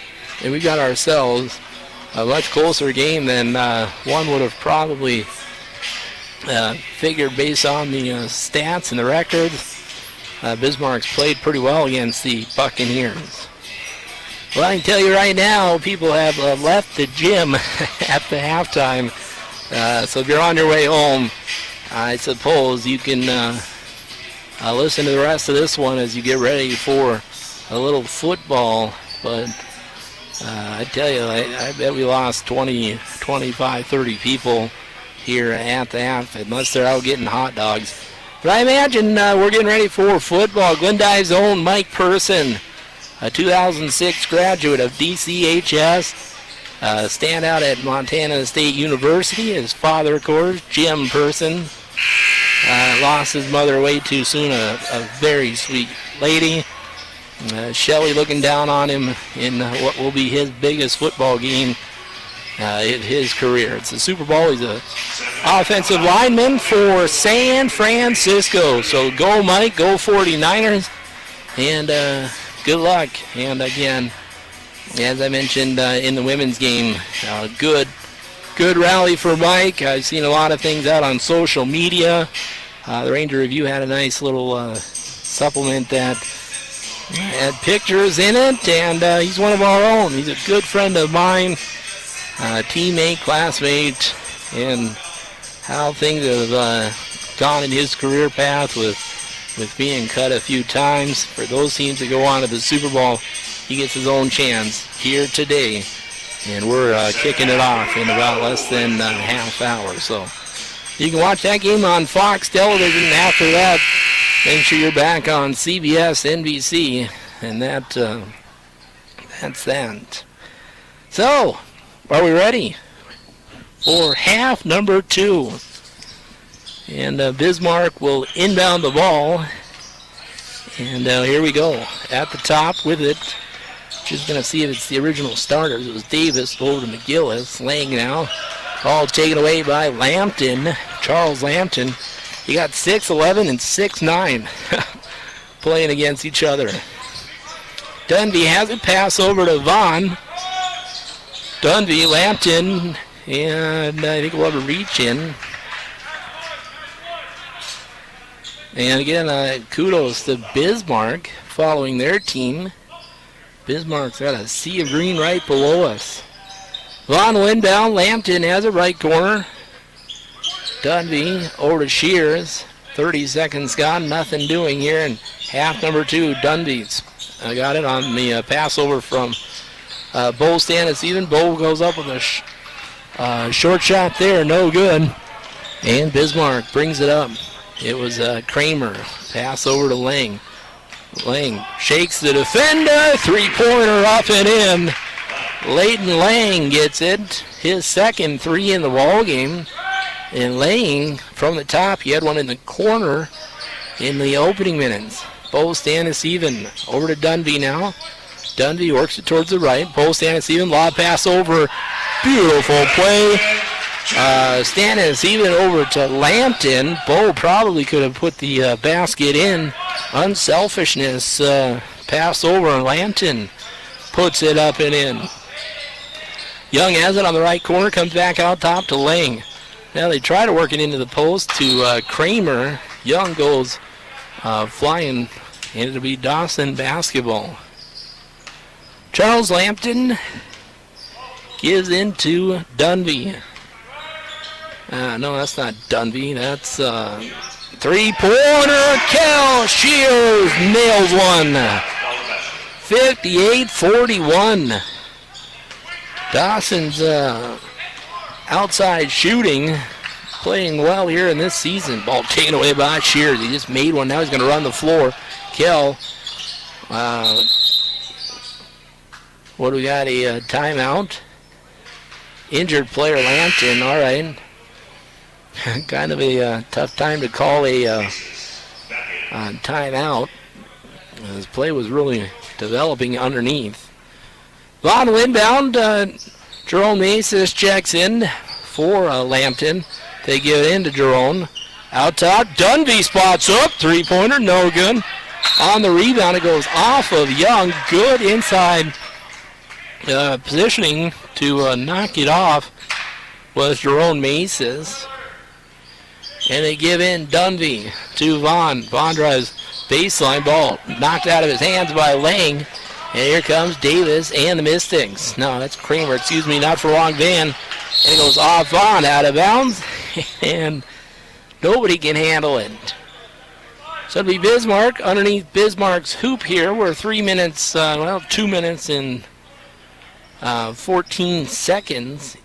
S1: And we got ourselves a much closer game than one would have probably figured based on the stats and the records. Bismarck's played pretty well against the Buccaneers. Well, I can tell you right now, people have left the gym at the halftime. So if you're on your way home, I suppose you can listen to the rest of this one as you get ready for a little football. But I tell you, I bet we lost 20, 25, 30 people here at the half, unless they're out getting hot dogs. But I imagine we're getting ready for football. Glendive's own Mike Person, a 2006 graduate of DCHS, standout at Montana State University. His father, of course, Jim Person, lost his mother way too soon, a very sweet lady. Shelley looking down on him in what will be his biggest football game in his career. It's the Super Bowl. He's an offensive lineman for San Francisco. So go, Mike. Go 49ers. And good luck. And again, as I mentioned in the women's game, good rally for Mike. I've seen a lot of things out on social media. The Ranger Review had a nice little supplement that had pictures in it, and he's one of our own. He's a good friend of mine, teammate, classmate, and how things have gone in his career path with being cut a few times. For those teams that go on to the Super Bowl, he gets his own chance here today, and we're kicking it off in about less than a half hour. So you can watch that game on Fox Television. After that, make sure you're back on CBS, NBC, and that's that. So Are we ready for half number 2? And Bismarck will inbound the ball. And here we go. At the top with it. Just going to see if it's the original starters. It was Davis over to McGillis. Lang now. Ball taken away by Lampton. Charles Lampton. He got 6'11 and 6'9 playing against each other. Dunby has it. Pass over to Vaughn. Dunby, Lampton, and I think we'll have a reach in. And again, kudos to Bismarck following their team. Bismarck's got a sea of green right below us. Vaughn will inbound. Lampton has it right corner. Dunby over to Shears. 30 seconds gone. Nothing doing here in half number 2. Dunby's got it on the pass over from Bo Stanisiven. Bo goes up with a short shot there. No good. And Bismarck brings it up. It was Kramer. Pass over to Lang. Lang shakes the defender. 3-pointer up and in. Leighton Lang gets it. His second 3 in the ball game. And Lang from the top. He had one in the corner in the opening minutes. Bo Stanisiven over to Dunby now. Dunby works it towards the right. Bo Stanisiven, lob pass over. Beautiful play. Stanisiven over to Lampton. Bo probably could have put the basket in. Unselfishness. Pass over, and Lampton puts it up and in. Young has it on the right corner. Comes back out top to Lang. Now they try to work it into the post to Kramer. Young goes flying, and it'll be Dawson basketball. Charles Lampton gives into Dunby. No, that's not Dunby. That's 3-pointer. Cal Shears nails one. 58-41. Dawson's outside shooting, playing well here in this season. Ball taken away by Shears. He just made one. Now he's going to run the floor. Kel, what do we got? A timeout. Injured player Lampton. All right. Kind of a tough time to call a timeout. His play was really developing underneath. Vaughn will inbound. Jerome Maces checks in for Lampton. They give it in to Jerome. Out top, Dunby spots up. 3-pointer, no good. On the rebound, it goes off of Young. Good inside positioning to knock it off was Jerome Maces. And they give in Dunby to Vaughn. Vaughn drives baseline, ball knocked out of his hands by Lang. And here comes Davis and the Mystics. No, that's Kramer, excuse me, not for long. Van. And it goes off Vaughn, out of bounds. And nobody can handle it. So it'll be Bismarck underneath Bismarck's hoop here. We're 2 minutes and 14 seconds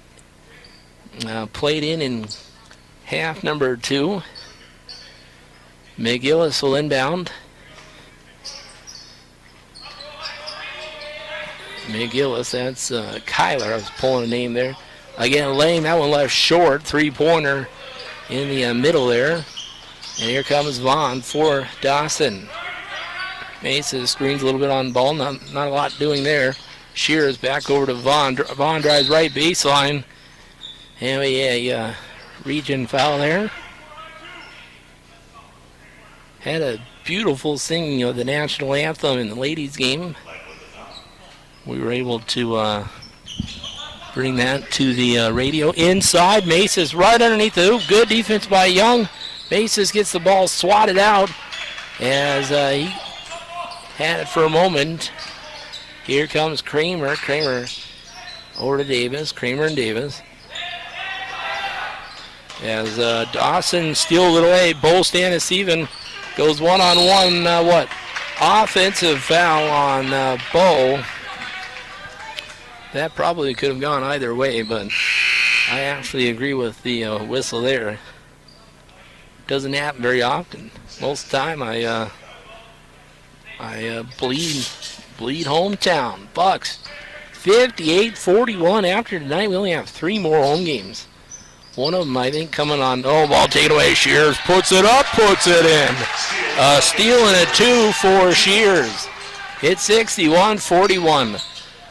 S1: played in half number 2. McGillis will inbound. McGillis, that's Kyler. I was pulling a name there. Again, Lang, that one left short. 3-pointer in the middle there. And here comes Vaughn for Dawson. Mason screens a little bit on ball. Not a lot doing there. Shears back over to Vaughn. Vaughn drives right baseline. And we region foul there. Had a beautiful singing of the national anthem in the ladies' game. We were able to bring that to the radio. Inside, Maces right underneath the hoop. Good defense by Young. Maces gets the ball swatted out as he had it for a moment. Here comes Kramer. Kramer over to Davis. Kramer and Davis. As Dawson steals it away. Bo Stanisiven goes one-on-one. Offensive foul on Bo. That probably could have gone either way, but I actually agree with the whistle there. Doesn't happen very often. Most of the time I bleed hometown. Bucs 58-41 after tonight. We only have 3 more home games. One of them, I think, coming on. Oh, ball taken away. Shears puts it up, puts it in. Steal and a 2 for Shears. It's 61-41.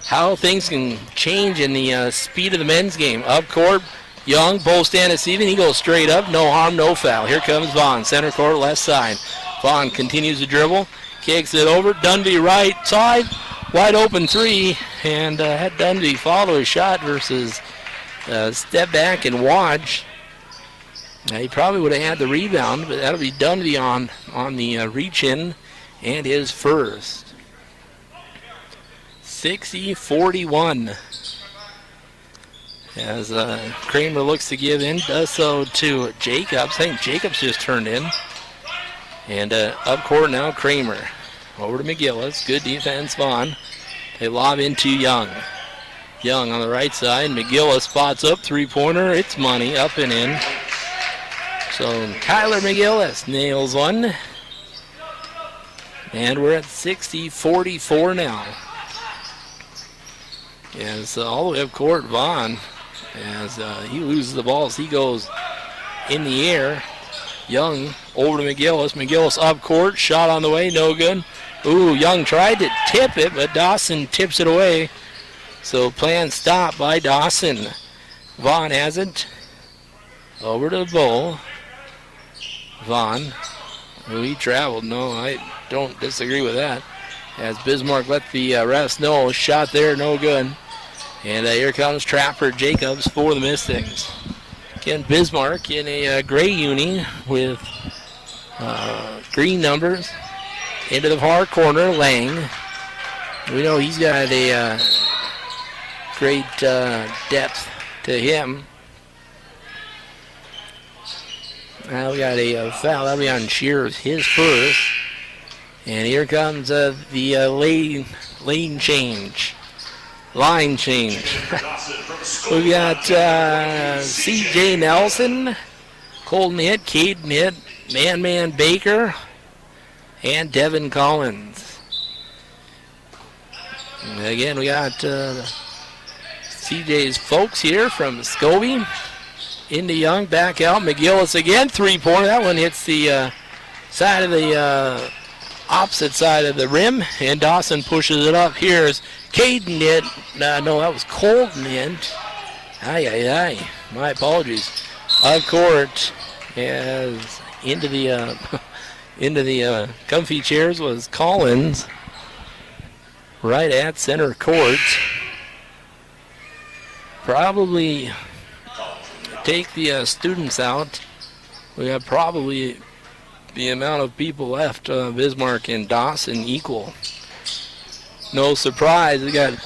S1: How things can change in the speed of the men's game. Up court, Young, both stand receiving. He goes straight up. No harm, no foul. Here comes Vaughn, center court, left side. Vaughn continues to dribble. Kicks it over. Dunby right side. Wide open 3. And had Dunby follow his shot versus step back and watch. Now, he probably would have had the rebound, but that'll be Dunby on the reach in and his first. 60-41. As Kramer looks to give in, does so to Jacobs. I think Jacobs just turned in. And up court now, Kramer. Over to McGillis. Good defense, Vaughn. They lob into Young. Young on the right side. McGillis spots up. 3-pointer. It's money. Up and in. So Kyler McGillis nails one. And we're at 60-44 now. As all the way up court, Vaughn, as he loses the ball as he goes in the air. Young over to McGillis. McGillis up court, shot on the way, no good. Ooh, Young tried to tip it, but Dawson tips it away. So plan stop by Dawson. Vaughn has it. Over to the Bull. Vaughn. Ooh, he traveled. No, I don't disagree with that. As Bismarck let the refs know, shot there, no good. And here comes Trapper Jacobs for the Mystics. Again, Bismarck in a gray uni with green numbers. Into the far corner, Lang. We know he's got a great depth to him. Now we got a foul. That'll be on Shears, his first. And here comes the lane change. Line change. We got C.J. Nelson, Colton hit, Caden hit, Man Baker, and Devin Collins. And again, we got C.J.'s folks here from Scobie. Into Young, back out. McGillis again, 3-pointer. That one hits the side of the opposite side of the rim, and Dawson pushes it up. Here's Caden hit. No, that was Colton hit. Aye. My apologies. Up court, as into the comfy chairs was Collins. Right at center court. Probably take the students out. We have probably the amount of people left, Bismarck and Dawson equal. No surprise, we got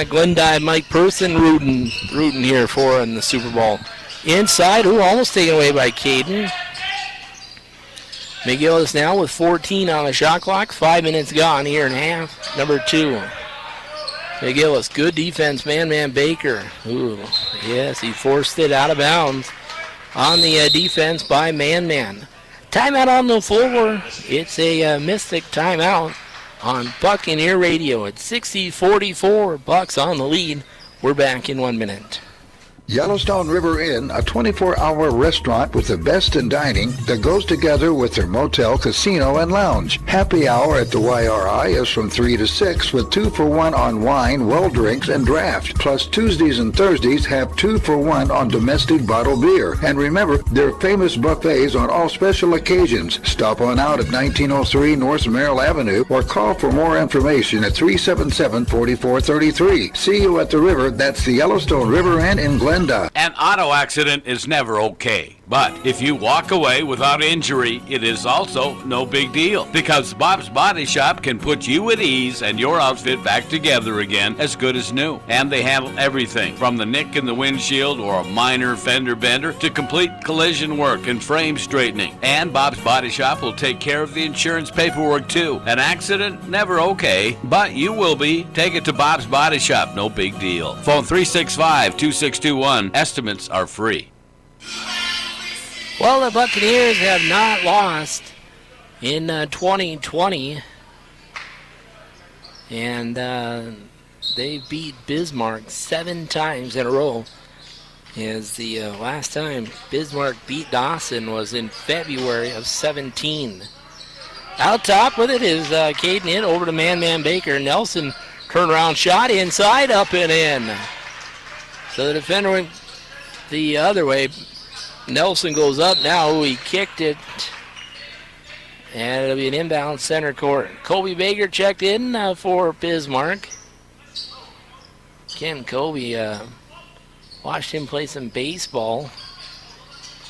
S1: Glendive Mike Person rooting here for in the Super Bowl. Inside, almost taken away by Caden. McGillis now with 14 on the shot clock. 5 minutes gone here in half. Number 2. McGillis, good defense, Man Baker. Ooh, yes, he forced it out of bounds on the defense by Man. Timeout on the floor. It's a Mystic timeout on Buccaneer Radio. It's 60-44. Bucs on the lead. We're back in 1 minute.
S13: Yellowstone River Inn, a 24-hour restaurant with the best in dining that goes together with their motel, casino, and lounge. Happy hour at the YRI is from 3 to 6 with 2-for-1 on wine, well drinks, and draft. Plus Tuesdays and Thursdays have 2-for-1 on domestic bottled beer. And remember, their famous buffets on all special occasions. Stop on out at 1903 North Merrill Avenue or call for more information at 377-4433. See you at the river. That's the Yellowstone River Inn in Glendale.
S4: An auto accident is never okay, but if you walk away without injury, it is also no big deal, because Bob's Body Shop can put you at ease and your outfit back together again as good as new. And they handle everything from the nick in the windshield or a minor fender bender to complete collision work and frame straightening. And Bob's Body Shop will take care of the insurance paperwork too. An accident, never okay, but you will be. Take it to Bob's Body Shop, no big deal. Phone 365-2621. Estimates are free.
S1: Well, the Buccaneers have not lost in 2020. And they beat Bismarck 7 times in a row. As the last time Bismarck beat Dawson was in February of 17. Out top with it is Caden in over to Man Baker. Nelson turnaround shot inside, up and in. So the defender went the other way. Nelson goes up now. He kicked it. And it'll be an inbound center court. Kobe Baker checked in for Bismarck. Ken Kobe watched him play some baseball.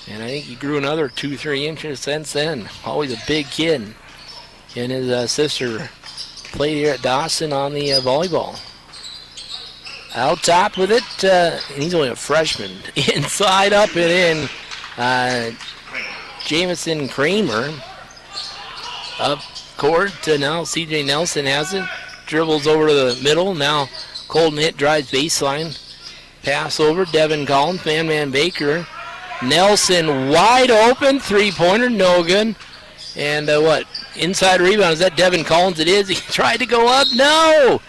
S1: And I think he grew another 2-3 inches since then. Always a big kid. And his sister played here at Dawson on the volleyball. Out top with it. And he's only a freshman. Inside, up and in. Jamison Kramer. Up court to now C.J. Nelson has it. Dribbles over to the middle. Now Colton Hitt drives baseline. Pass over. Devin Collins. Man Baker. Nelson wide open. Three-pointer. No good. And inside rebound. Is that Devin Collins? It is. He tried to go up. No!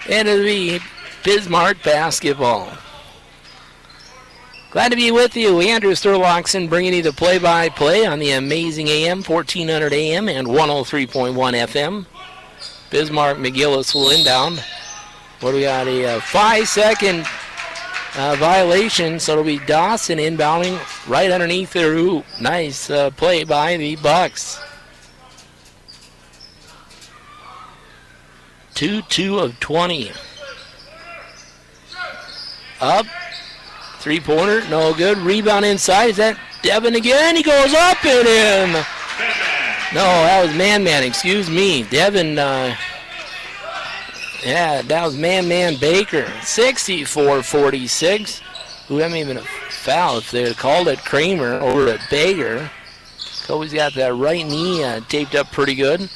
S1: And it'll be Bismarck basketball. Glad to be with you. Andrew Sturlockson bringing you the play-by-play on the amazing AM, 1400 AM and 103.1 FM. Bismarck McGillis will inbound. What do we got? A 5-second violation, so it'll be Dawson inbounding right underneath their hoop. Nice play by the Bucs. 2-2 of 20. Up. Three-pointer, no good. Rebound inside. Is that Devin again? He goes up and in. No, that was Man. Excuse me. Devin, that was Man Baker. 64-46. Who hadn't even a foul if they had called it. Kramer over at Baker. Kobe's got that right knee taped up pretty good.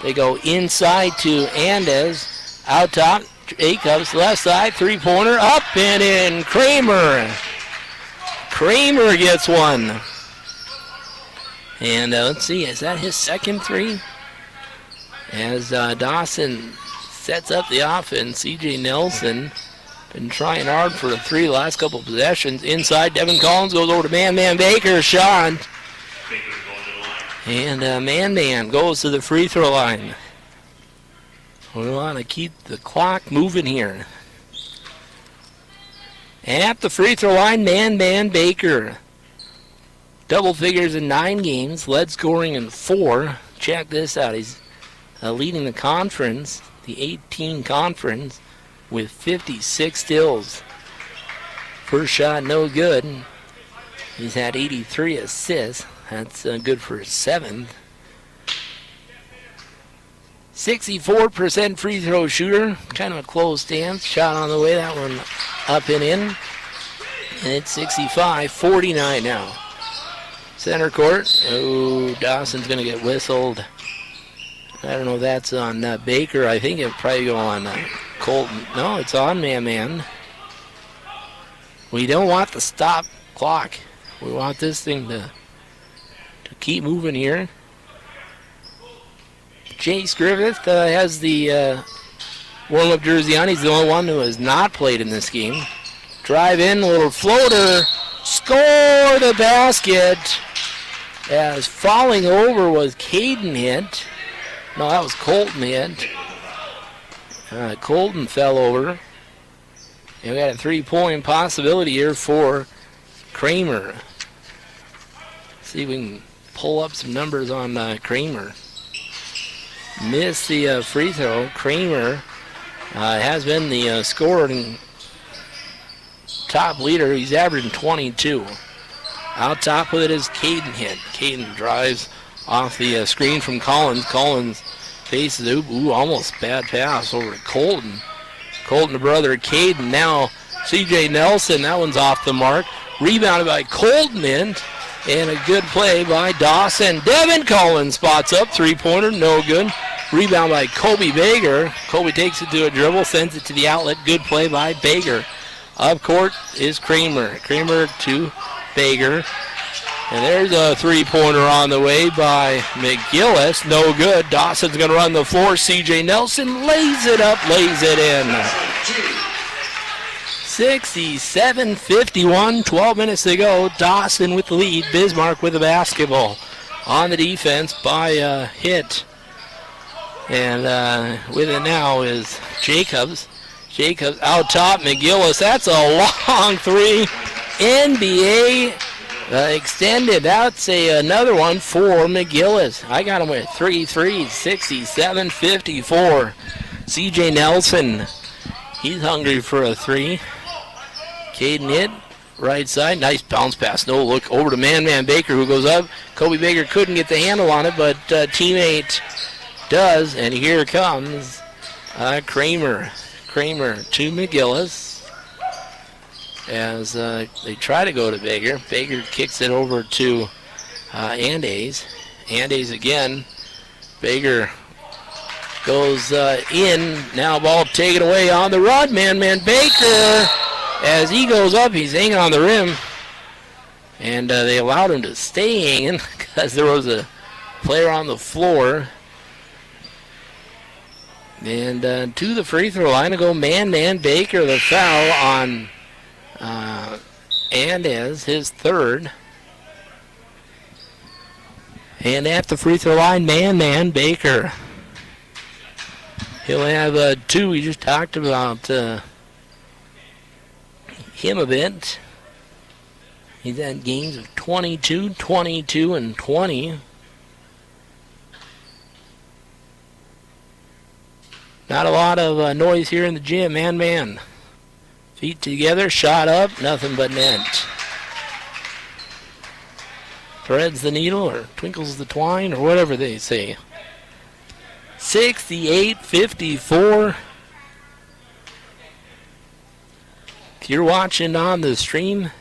S1: They go inside to Andes. Out top. Jacobs, left side, three-pointer, up and in. Kramer gets one. And let's see, is that his second three? As Dawson sets up the offense, C.J. Nelson been trying hard for the three last couple of possessions. Inside, Devin Collins goes over to Man Baker, shot. And Man goes to the free throw line. We want to keep the clock moving here. At the free throw line, Man Baker. Double figures in 9 games, led scoring in 4. Check this out. He's leading the conference, the 18 conference, with 56 steals. First shot, no good. He's had 83 assists. That's good for his 7th. 64% free throw shooter. Kind of a close stance. Shot on the way. That one up and in. And it's 65-49 now. Center court. Oh, Dawson's going to get whistled. I don't know if that's on Baker. I think it'll probably go on Colton. No, it's on Man. We don't want the stop clock. We want this thing to keep moving here. Chase Griffith has the warm-up jersey on. He's the only one who has not played in this game. Drive in, a little floater. Score the basket. As falling over was Caden Hitt. No, that was Colton Hitt. Colton fell over. And we got a 3-point possibility here for Kramer. See if we can pull up some numbers on Kramer. Missed the free throw. Kramer has been the scoring top leader. He's averaging 22. Out top with it is Caden Hitt. Caden drives off the screen from Collins. Collins faces it. Ooh, almost bad pass over to Colton. Colton, the brother Caden. Now C.J. Nelson. That one's off the mark. Rebounded by Colton Hitt. And a good play by Dawson. Devin Collins spots up. Three-pointer, no good. Rebound by Kobe Baker. Kobe takes it to a dribble, sends it to the outlet. Good play by Baker. Up court is Kramer. Kramer to Baker. And there's a three-pointer on the way by McGillis. No good. Dawson's going to run the floor. C.J. Nelson lays it up, lays it in. 67-51, 12 minutes to go. Dawson with the lead. Bismarck with the basketball. On the defense by Hit. And with it now is Jacobs. Jacobs out top. McGillis. That's a long three. NBA extended. That's another one for McGillis. I got him with 3 threes. 67-54. C.J. Nelson. He's hungry for a three. Caden Hitt, right side. Nice bounce pass. No look over to Man Baker, who goes up. Kobe Baker couldn't get the handle on it, but teammate does. And here comes Kramer. Kramer to McGillis as they try to go to Baker. Baker kicks it over to Andes. Andes again. Baker goes in. Now ball taken away on the run. Man Baker. As he goes up, he's hanging on the rim. And they allowed him to stay hanging because there was a player on the floor. And to the free throw line to go Man Baker. The foul on Andes, his third. And at the free throw line, Man Baker. He'll have two. We just talked about him a bit. He's had games of 22, 22, and 20. Not a lot of noise here in the gym. Man. Feet together, shot up, nothing but net. Threads the needle or twinkles the twine or whatever they say. 68-54. If you're watching on the stream,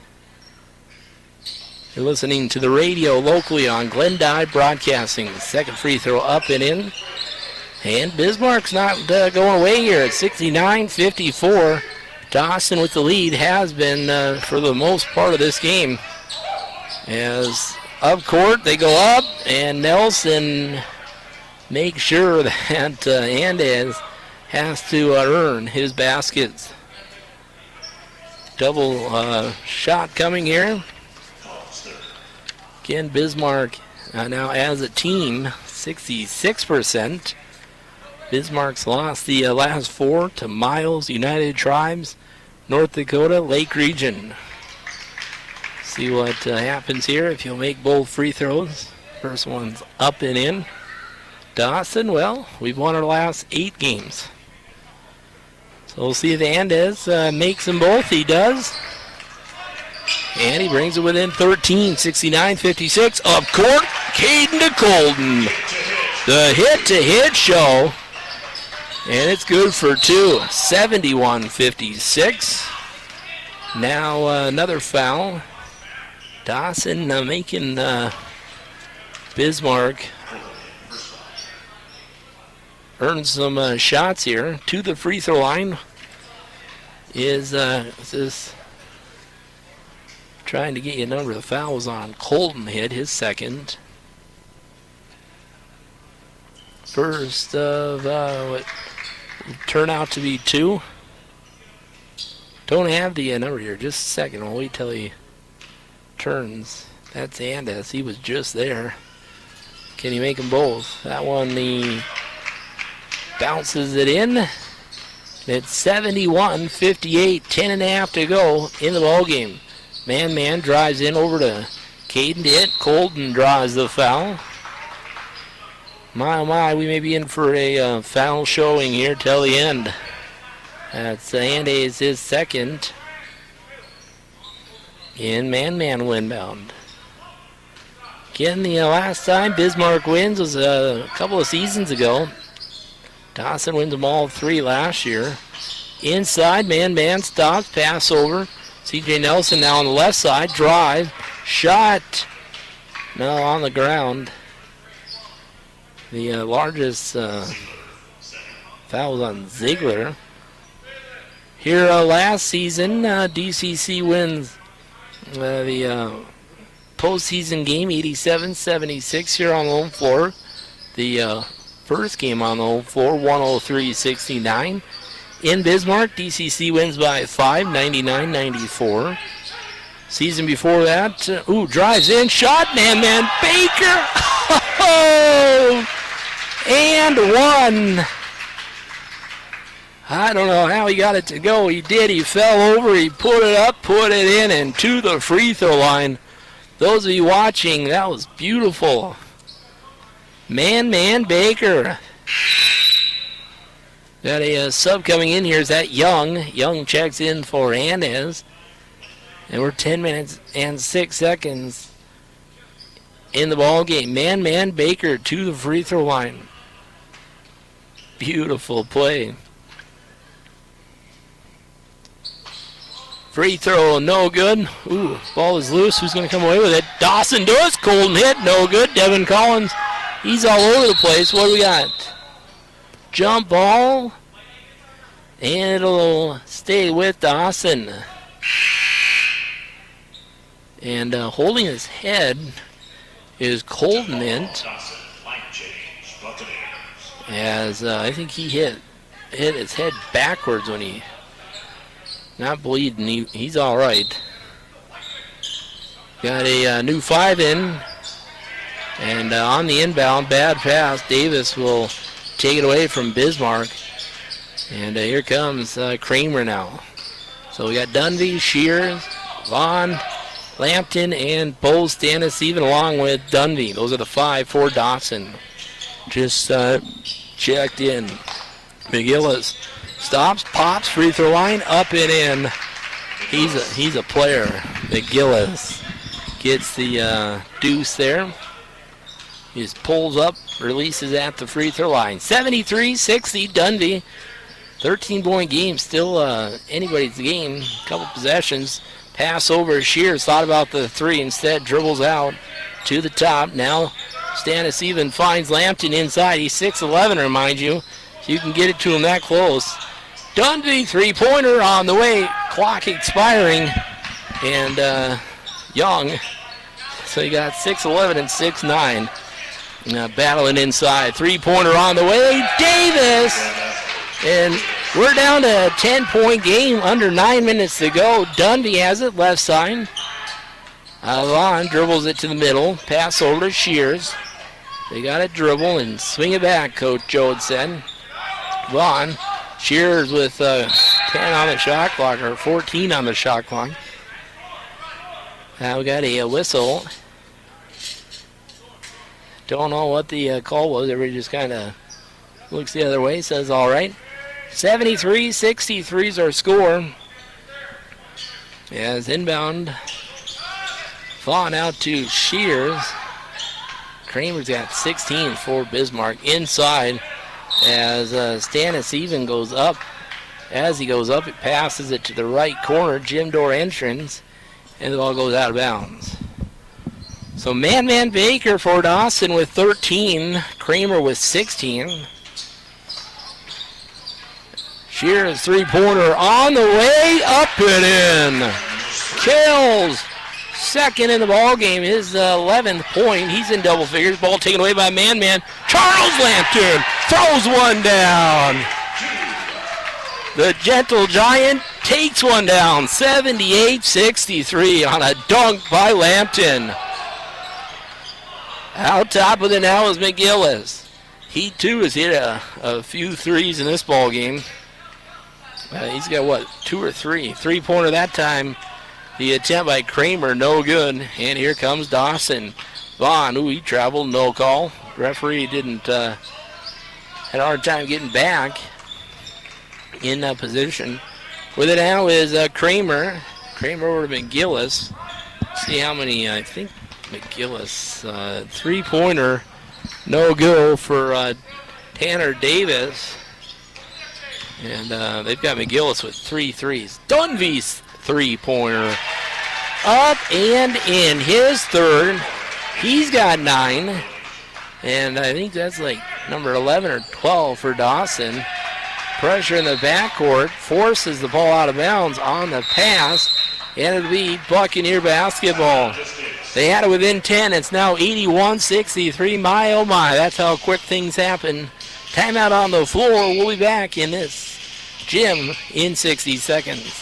S1: you're listening to the radio locally on Glendive Broadcasting. Second free throw up and in. And Bismarck's not going away here at 69-54. Dawson with the lead has been for the most part of this game. As up court, they go up, and Nelson makes sure that Andes has to earn his baskets. Double shot coming here. Again, Bismarck now as a team, 66%. Bismarck's lost the last four to Miles, United Tribes, North Dakota, Lake Region. See what happens here if you'll make both free throws. First one's up and in. Dawson, well, we've won our last 8 games. So we'll see if Andes makes them both. He does. And he brings it within 13, 69-56. Up court, Caden to Colden. The hit-to-hit show. And it's good for 2, 71-56. Now another foul. Dawson making Bismarck earn some shots here. To the free throw line is this trying to get you a number of fouls on. Colton hit his second. First of what will turn out to be 2. Don't have the number here. Just a second. I'll wait till he turns. That's Andes. He was just there. Can he make them both? That one, he bounces it in. It's 71-58. 10.5 to go in the ball game. Man drives in over to Caden Hitt. Colton draws the foul. My, oh my, we may be in for a foul showing here till the end. That's Andes, his second. In Man will inbound. Again, the last time Bismarck wins was a couple of seasons ago. Dawson wins them all 3 last year. Inside, Man stops, pass over. C.J. Nelson now on the left side, drive, shot. No, on the ground. The largest foul was on Ziegler. Here last season, DCC wins the postseason game, 87-76 here on the home floor. The first game on the home floor, 103-69. In Bismarck, DCC wins by 5, 99-94. Season before that, drives in, shot, man, Baker, and one. I don't know how he got it to go. He did. He fell over. He put it up, put it in, and to the free throw line. Those of you watching, that was beautiful. Man, Baker. Got a sub coming in here. Is that Young? Young checks in for Hernandez. And we're 10 minutes and 6 seconds in the ball game. Man, Baker to the free throw line. Beautiful play. Free throw, no good. Ball is loose. Who's going to come away with it? Dawson does. Colton hit, no good. Devin Collins, he's all over the place. What do we got? Jump ball. And it'll stay with Dawson. And holding his head is Colton Mint. As I think he hit his head backwards when he... Not bleeding. He's all right. Got a new 5 in. And on the inbound, bad pass. Davis will take it away from Bismarck. And here comes Kramer now. So we got Dunvey, Shears, Vaughn, Lampton, and Bo Stannis even along with Dunvey. Those are the 5 for Dawson. Just checked in. McGillis stops, pops, free throw line, up and in. He's a player. McGillis gets the deuce there. He just pulls up, releases at the free throw line. 73-60, Dunvey. 13-point game, still anybody's game. Couple possessions. Pass over Shears, thought about the 3, instead dribbles out to the top. Now Stannis even finds Lampton inside. He's 6'11", remind you. So you can get it to him that close. Dunvey, three-pointer on the way. Clock expiring. And Young. So you got 6'11" and 6'9". Battling inside. Three-pointer on the way. Davis! And we're down to a 10-point game. Under 9 minutes to go. Dunvey has it, left side. Vaughn dribbles it to the middle. Pass over to Shears. They got to dribble and swing it back, Coach Joe had said. Vaughn. Shears with 10 on the shot clock, or 14 on the shot clock. Now we got a whistle. Don't know what the call was. Everybody just kind of looks the other way, says all right. 73-63 is our score. As inbound. Vaughn out to Shears. Kramer's got 16 for Bismarck. Inside as Stannis even goes up. As he goes up, it passes it to the right corner, gym door entrance, and the ball goes out of bounds. So man Baker for Dawson with 13. Kramer with 16. Shears three-pointer on the way, up and in. Kills. Second in the ball game, his 11th point. He's in double figures. Ball taken away by man. Charles Lampton throws one down. The gentle giant takes one down. 78-63 on a dunk by Lampton. Out top of it now is McGillis. He too has hit a few threes in this ball game. He's got 2 or 3. Three-pointer that time. The attempt by Kramer, no good. And here comes Dawson. Vaughn, he traveled, no call. Referee didn't, had a hard time getting back in position. With it now is Kramer. Kramer over to McGillis. See how many, I think McGillis, three-pointer, no go for Tanner Davis. And they've got McGillis with 3 threes. Dunvey's three-pointer up and in, his third. He's got 9. And I think that's like number 11 or 12 for Dawson. Pressure in the backcourt, forces the ball out of bounds on the pass, and it'll be Buccaneer basketball. They had it within 10. It's now 81-63. My, oh my, that's how quick things happen. Timeout on the floor. We'll be back in this gym in 60 seconds.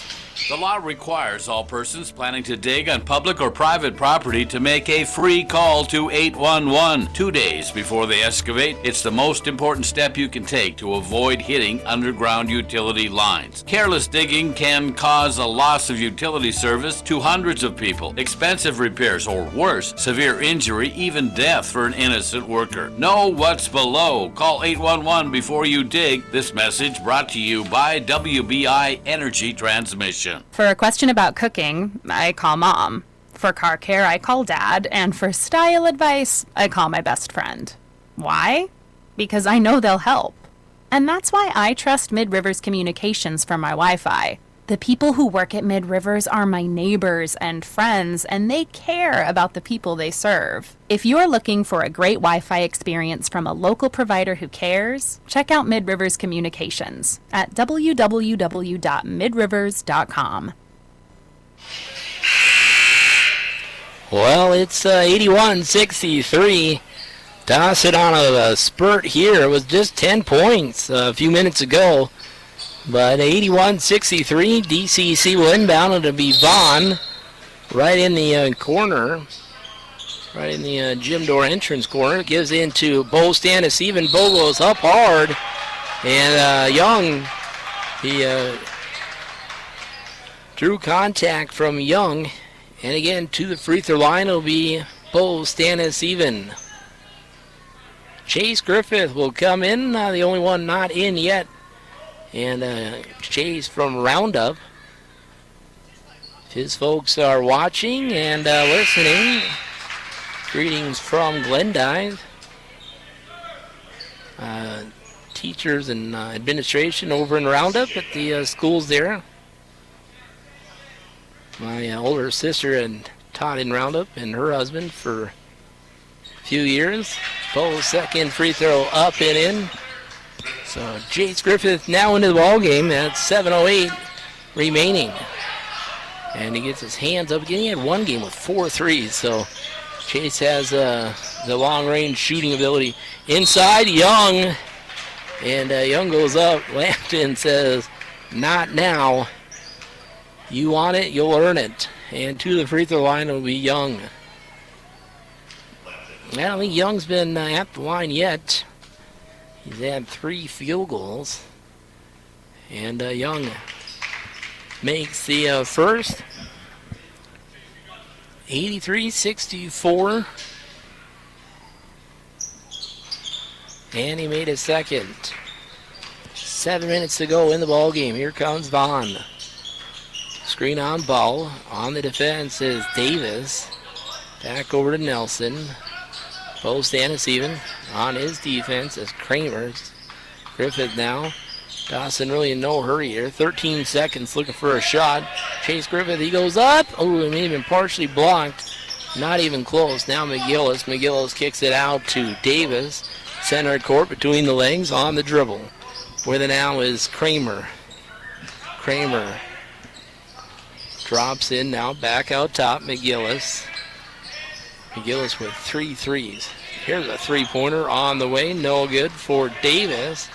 S4: The law requires all persons planning to dig on public or private property to make a free call to 811 2 days before they excavate. It's the most important step you can take to avoid hitting underground utility lines. Careless digging can cause a loss of utility service to hundreds of people, expensive repairs, or worse, severe injury, even death for an innocent worker. Know what's below. Call 811 before you dig. This message brought to you by WBI Energy Transmission.
S5: For a question about cooking, I call Mom. For car care, I call Dad. And for style advice, I call my best friend. Why? Because I know they'll help. And that's why I trust Mid-Rivers Communications for my Wi-Fi. The people who work at Mid-Rivers are my neighbors and friends, and they care about the people they serve. If you're looking for a great Wi-Fi experience from a local provider who cares, check out Mid-Rivers Communications at www.midrivers.com.
S1: Well, it's 81-63. Dawson on a spurt here. It was just 10 points a few minutes ago. But 81-63, DCC will inbound. It'll be Vaughn right in the corner, right in the gym door entrance corner. Gives in Bo Stanis. Even Bo goes up hard. And Young, he drew contact from Young. And again, to the free throw line will be Bo Stanis even. Chase Griffith will come in, the only one not in yet. And Chase from Roundup. His folks are watching and listening. Greetings from Glendive. Teachers and administration over in Roundup at the schools there. My older sister had taught in Roundup and her husband for a few years. Bo's second free throw up and in. So Jace Griffith now into the ball game. That's 7:08 remaining. And he gets his hands up. He had one game with 4 threes. So Chase has the long-range shooting ability. Inside, Young. And Young goes up. Lampton says, not now. You want it, you'll earn it. And to the free throw line will be Young. I don't think Young's been at the line yet. He's had 3 field goals. And Young makes the first. 83-64. And he made his second. 7 minutes to go in the ball game. Here comes Vaughn. Screen on ball. On the defense is Davis. Back over to Nelson. Bo Stanis even on his defense as Kramer. Griffith now. Dawson really in no hurry here. 13 seconds looking for a shot. Chase Griffith, he goes up. Oh, he may have been partially blocked. Not even close. Now McGillis. McGillis kicks it out to Davis. Center court between the legs on the dribble. With it now is Kramer. Kramer drops in now. Back out top. McGillis. McGillis with 3 threes. Here's a three-pointer on the way. No good for Davis.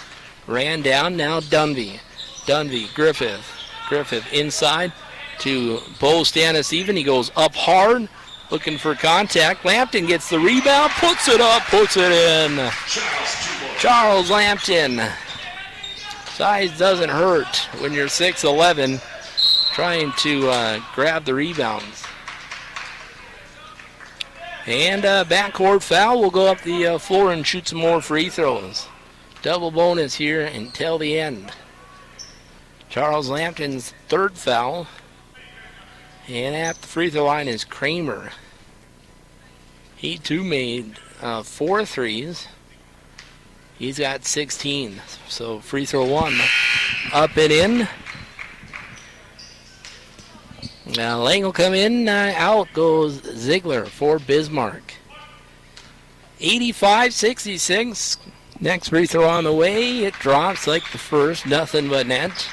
S1: Ran down. Now Dunby. Dunby. Griffith. Griffith inside to Bo Stanis even. He goes up hard. Looking for contact. Lampton gets the rebound. Puts it up. Puts it in. Charles Lampton. Size doesn't hurt when you're 6'11", trying to grab the rebounds. And backcourt foul will go up the floor and shoot some more free throws. Double bonus here until the end. Charles Lampton's 3rd foul. And at the free throw line is Kramer. He too made 4 threes. He's got 16. So free throw 1 up and in. Now Lang will come in, out goes Ziegler for Bismarck. 85-66. Next free throw on the way. It drops like the first, nothing but net.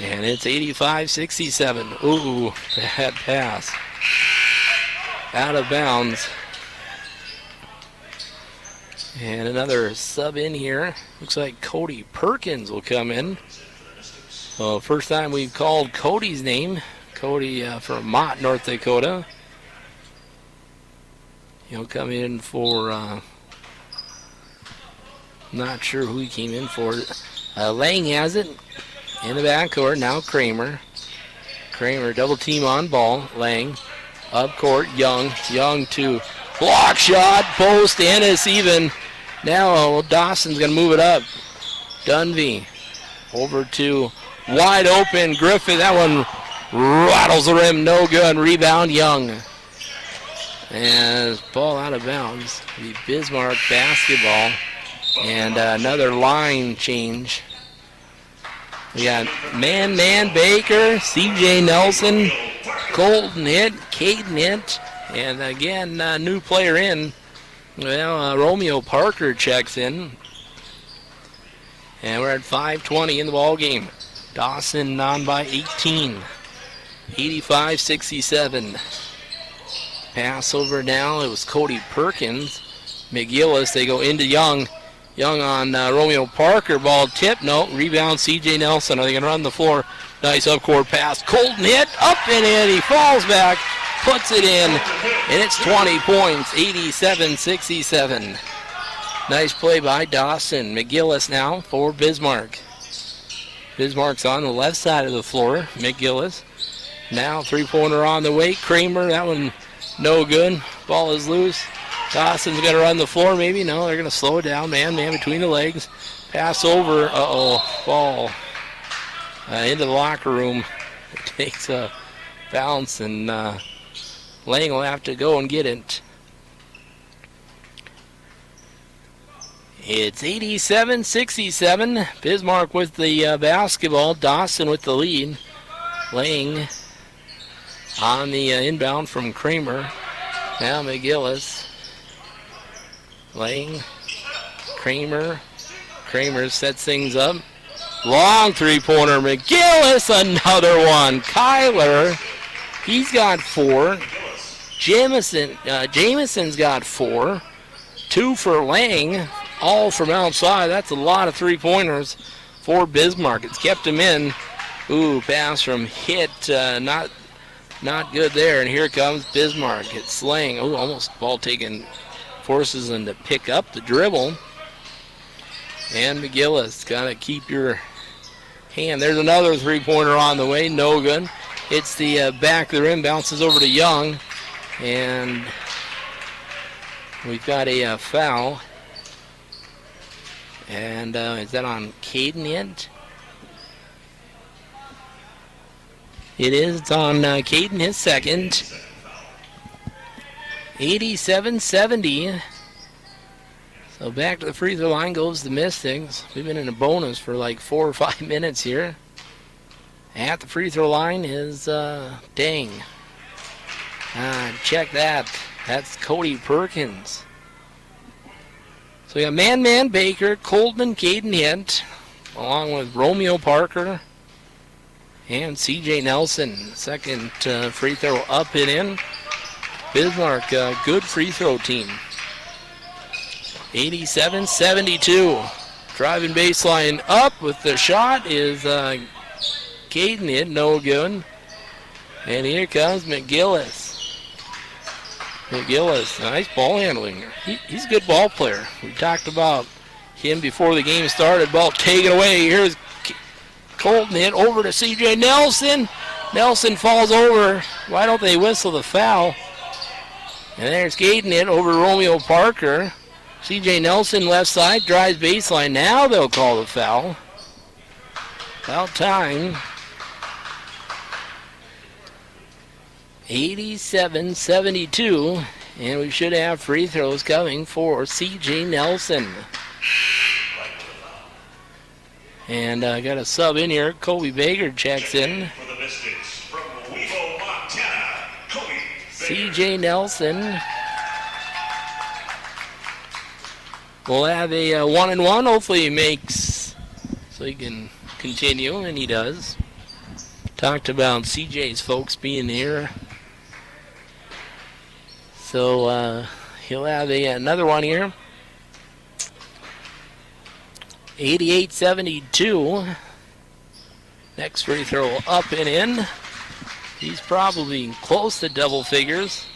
S1: And it's 85-67. Ooh, bad pass. out of bounds. And another sub in here. Looks like Cody Perkins will come in. So first time we've called Cody's name. Cody from Mott, North Dakota. He'll come in for, not sure who he came in for. Lang has it in the backcourt. Now Kramer. Kramer double team on ball. Lang up court. Young. Young to block shot. Post. Ennis even. Now Dawson's going to move it up. Dunvey over to wide open Griffith. That one rattles the rim. No good. Rebound Young. And ball out of bounds. The Bismarck basketball. And another line change. We got Man Baker, C.J. Nelson, Colton hit, Caden hit, and again, new player in. Well, Romeo Parker checks in. And we're at 5:20 in the ball game. Dawson on by 18. 85-67. Pass over now. It was Cody Perkins. McGillis, they go into Young. Young on Romeo Parker. Ball tip. No. Rebound C.J. Nelson. Are they going to run the floor? Nice up-court pass. Colton hit. Up and in. He falls back. Puts it in. And it's 20 points. 87-67. Nice play by Dawson. McGillis now for Bismarck. Bismarck's on the left side of the floor. McGillis. Now three-pointer on the way. Kramer. That one no good. Ball is loose. Dawson's going to run the floor, maybe. No, they're going to slow it down. Man between the legs. Pass over. Ball into the locker room. It takes a bounce, and Lang will have to go and get it. It's 87-67. Bismarck with the basketball. Dawson with the lead. Lang on the inbound from Kramer. Now McGillis. Lang, Kramer sets things up. Long three-pointer, McGillis, another one. Kyler, he's got 4. Jameson's got 4. 2 for Lang, all from outside. That's a lot of three-pointers for Bismarck. It's kept him in. Ooh, pass from Hit, not good there. And here comes Bismarck. It's Lang. Ooh, almost ball taken. Forces them to pick up the dribble. And McGillis, got to keep your hand. There's another three-pointer on the way. No good. It's the back of the rim. Bounces over to Young. And we've got a foul. And is that on Caden yet? It is. It's on Caden, his second. 87-70. So back to the free throw line goes the Mystics. We've been in a bonus for like 4 or 5 minutes here. At the free throw line is Dang. Check that. That's Cody Perkins. So we got Man Baker, Colton and Caden Hint, along with Romeo Parker and C.J. Nelson. Second free throw up and in. Bismarck, good free throw team. 87-72. Driving baseline up with the shot is Caden hit, no good. And here comes McGillis. Nice ball handling. He's a good ball player. We talked about him before the game started. Ball taken away. Here's Colton hit over to C.J. Nelson. Nelson falls over. Why don't they whistle the foul? And there's Caden hit over Romeo Parker. C.J. Nelson left side, drives baseline. Now they'll call the foul. About time. 87-72. And we should have free throws coming for C.J. Nelson. And got a sub in here. Kobe Baker checks in. C.J. Nelson will have a 1-and-1. Hopefully he makes so he can continue, and he does. Talked about C.J.'s folks being here So he'll have another one here. 88-72. Next free throw up and in. He's probably close to double figures.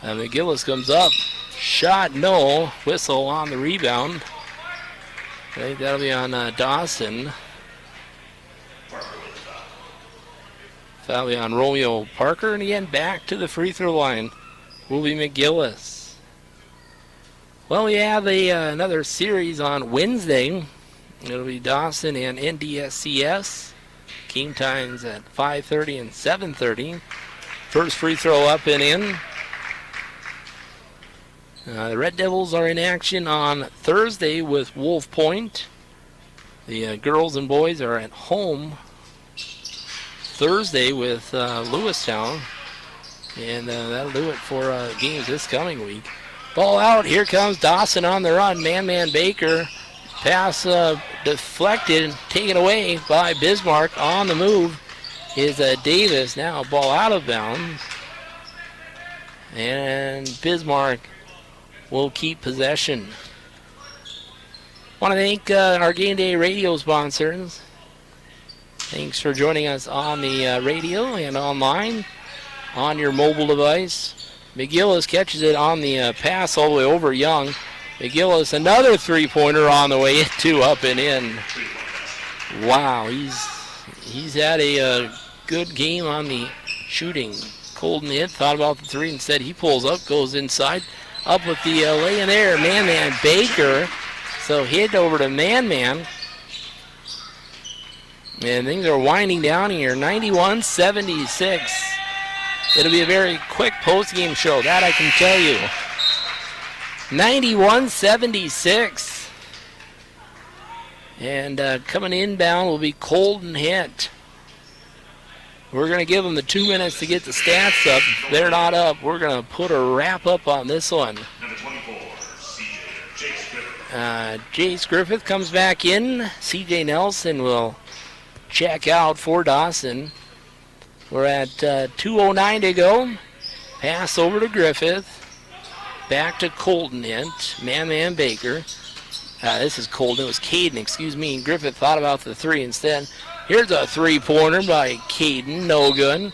S1: McGillis comes up. Shot no. Whistle on the rebound. I think that'll be on Dawson. That'll be on Romeo Parker. And again, back to the free throw line will be McGillis. Well, we have another series on Wednesday. It'll be Dawson and NDSCS. Game times at 5:30 and 7:30. First free throw up and in. The Red Devils are in action on Thursday with Wolf Point. The girls and boys are at home Thursday with Lewistown. And that'll do it for games this coming week. Ball out. Here comes Dawson on the run. Man Baker. Pass deflected, taken away by Bismarck. On the move is Davis. Now ball out of bounds. And Bismarck will keep possession. Want to thank our Game Day radio sponsors. Thanks for joining us on the radio and online on your mobile device. McGillis catches it on the pass all the way over Young. McGillis, another three-pointer on the way into up and in. Wow, he's had a good game on the shooting. Colton hit, thought about the three, instead he pulls up, goes inside, up with the lay in there. Man Baker. So hit over to Man. And things are winding down here. 91-76. It'll be a very quick post-game show, that I can tell you. 91-76. And coming inbound will be Colton Hit. We're going to give them the 2 minutes to get the stats up. If they're not up, we're going to put a wrap up on this one. Jace Griffith comes back in. CJ Nelson will check out for Dawson. We're at 2:09 to go. Pass over to Griffith. Back to Colton Hint. Man Baker. This is Colton. It was Caden, excuse me. Griffith thought about the three instead. Here's a three-pointer by Caden. No good.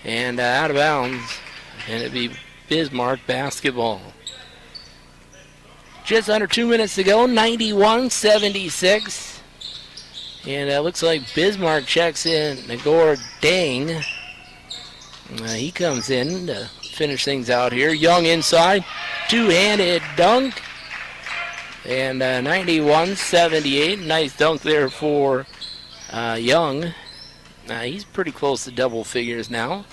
S1: And out of bounds. And it'd be Bismarck basketball. Just under 2 minutes to go. 91-76. And it looks like Bismarck checks in. Nagor Dang. He comes in to finish things out here. Young inside. Two-handed dunk. And 91-78. Nice dunk there for Young. He's pretty close to double figures now.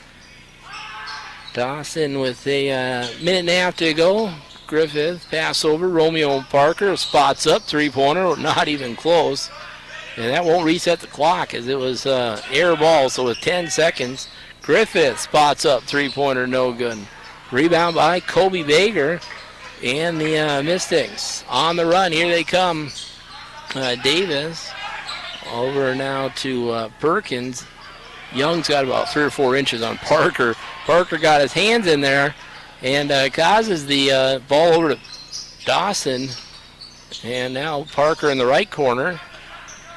S1: Dawson with a minute and a half to go. Griffith, pass over. Romeo Parker spots up. Three-pointer, not even close. And that won't reset the clock as it was air ball. So with 10 seconds, Griffith spots up. Three-pointer, no good. Rebound by Kobe Baker. And the Mystics on the run. Here they come. Davis over now to Perkins. Young's got about 3 or 4 inches on Parker. Parker got his hands in there and causes the ball over to Dawson. And now Parker in the right corner.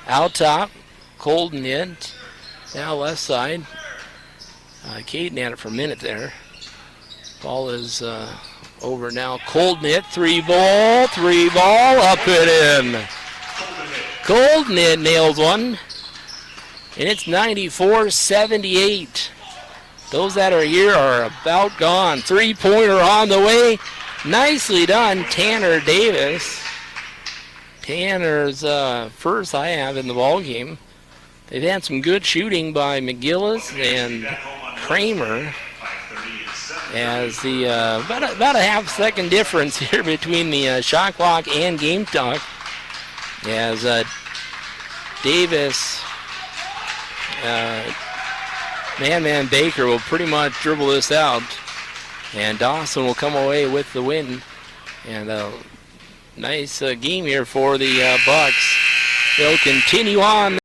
S1: Out top, Colton in. Now left side. Caden had it for a minute there. Ball is over now. Colton hit, three ball, up and in. Colton in nails one. And it's 94-78. Those that are here are about gone. Three-pointer on the way. Nicely done, Tanner Davis. Tanner's first I have in the ball game. They've had some good shooting by McGillis and Kramer. As the about a half-second difference here between the shot clock and game clock. As Davis, Man Baker will pretty much dribble this out, and Dawson will come away with the win. And nice game here for the Bucs. They'll continue on.